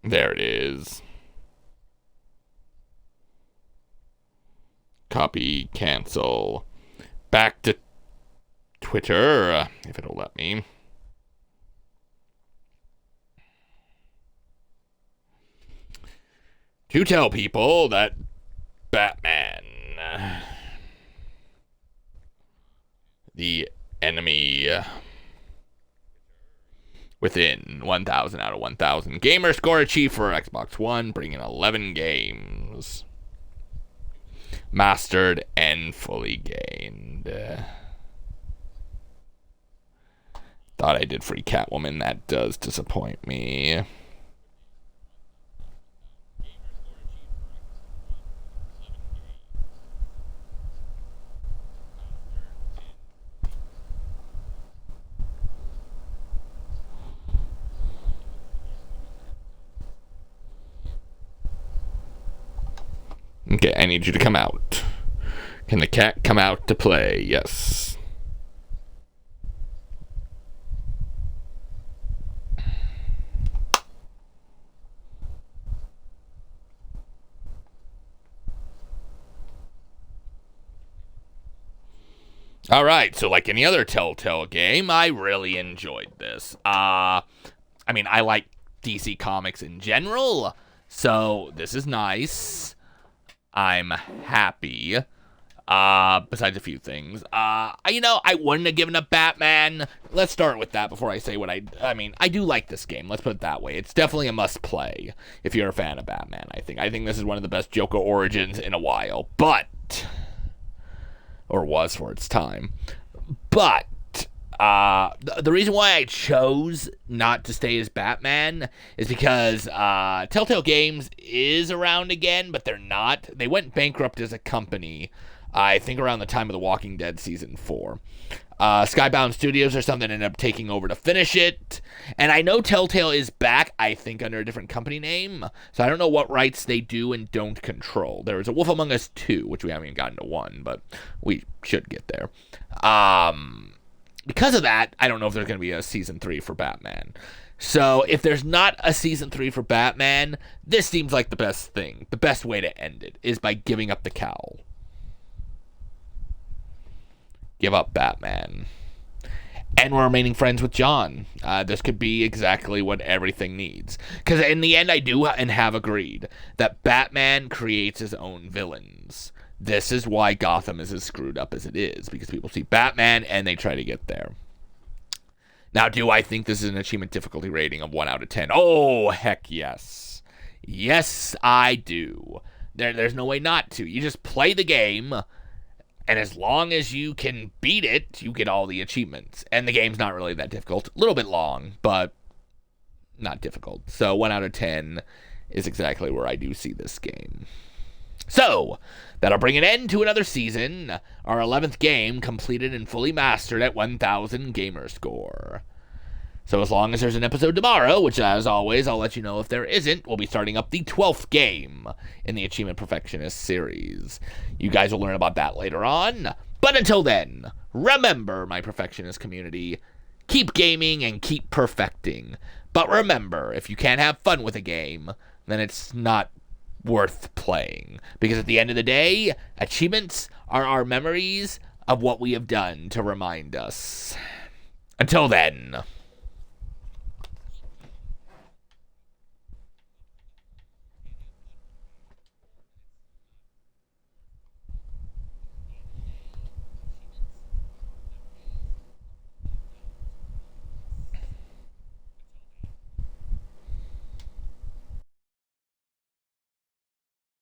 There it is. Copy, cancel. Back to Twitter, if it'll let me. To tell people that Batman, the enemy within 1,000 out of 1,000. Gamer score achieved for Xbox One, bringing 11 games. Mastered and fully gained. Thought I did free Catwoman. That does disappoint me. Okay, I need you to come out. Can the cat come out to play? Yes. Alright, so like any other Telltale game, I really enjoyed this. I mean, I like DC Comics in general, so this is nice. I'm happy. Besides a few things. You know, I wouldn't have given up Batman. Let's start with that before I say what I mean, I do like this game. Let's put it that way. It's definitely a must-play if you're a fan of Batman, I think. I think this is one of the best Joker origins in a while, but... or was for its time. But the reason why I chose not to stay as Batman is because Telltale Games is around again, but they're not. They went bankrupt as a company, I think around the time of The Walking Dead Season 4. Skybound Studios or something ended up taking over to finish it. And I know Telltale is back, I think, under a different company name. So I don't know what rights they do and don't control. There was a Wolf Among Us 2, which we haven't even gotten to 1, but we should get there. Because of that, I don't know if there's going to be a Season 3 for Batman. So if there's not a Season 3 for Batman, this seems like the best thing. The best way to end it is by giving up the cowl. Give up Batman. And we're remaining friends with John. This could be exactly what everything needs. Because in the end, I do and have agreed that Batman creates his own villains. This is why Gotham is as screwed up as it is. Because people see Batman and they try to get there. Now, do I think this is an achievement difficulty rating of 1 out of 10? Oh, heck yes. Yes, I do. There's no way not to. You just play the game... and as long as you can beat it, you get all the achievements. And the game's not really that difficult. A little bit long, but not difficult. So 1 out of 10 is exactly where I do see this game. So, that'll bring an end to another season. Our 11th game completed and fully mastered at 1,000 gamer score. So as long as there's an episode tomorrow, which as always, I'll let you know if there isn't, we'll be starting up the 12th game in the Achievement Perfectionist series. You guys will learn about that later on. But until then, remember, my Perfectionist community, keep gaming and keep perfecting. But remember, if you can't have fun with a game, then it's not worth playing. Because at the end of the day, achievements are our memories of what we have done to remind us. Until then...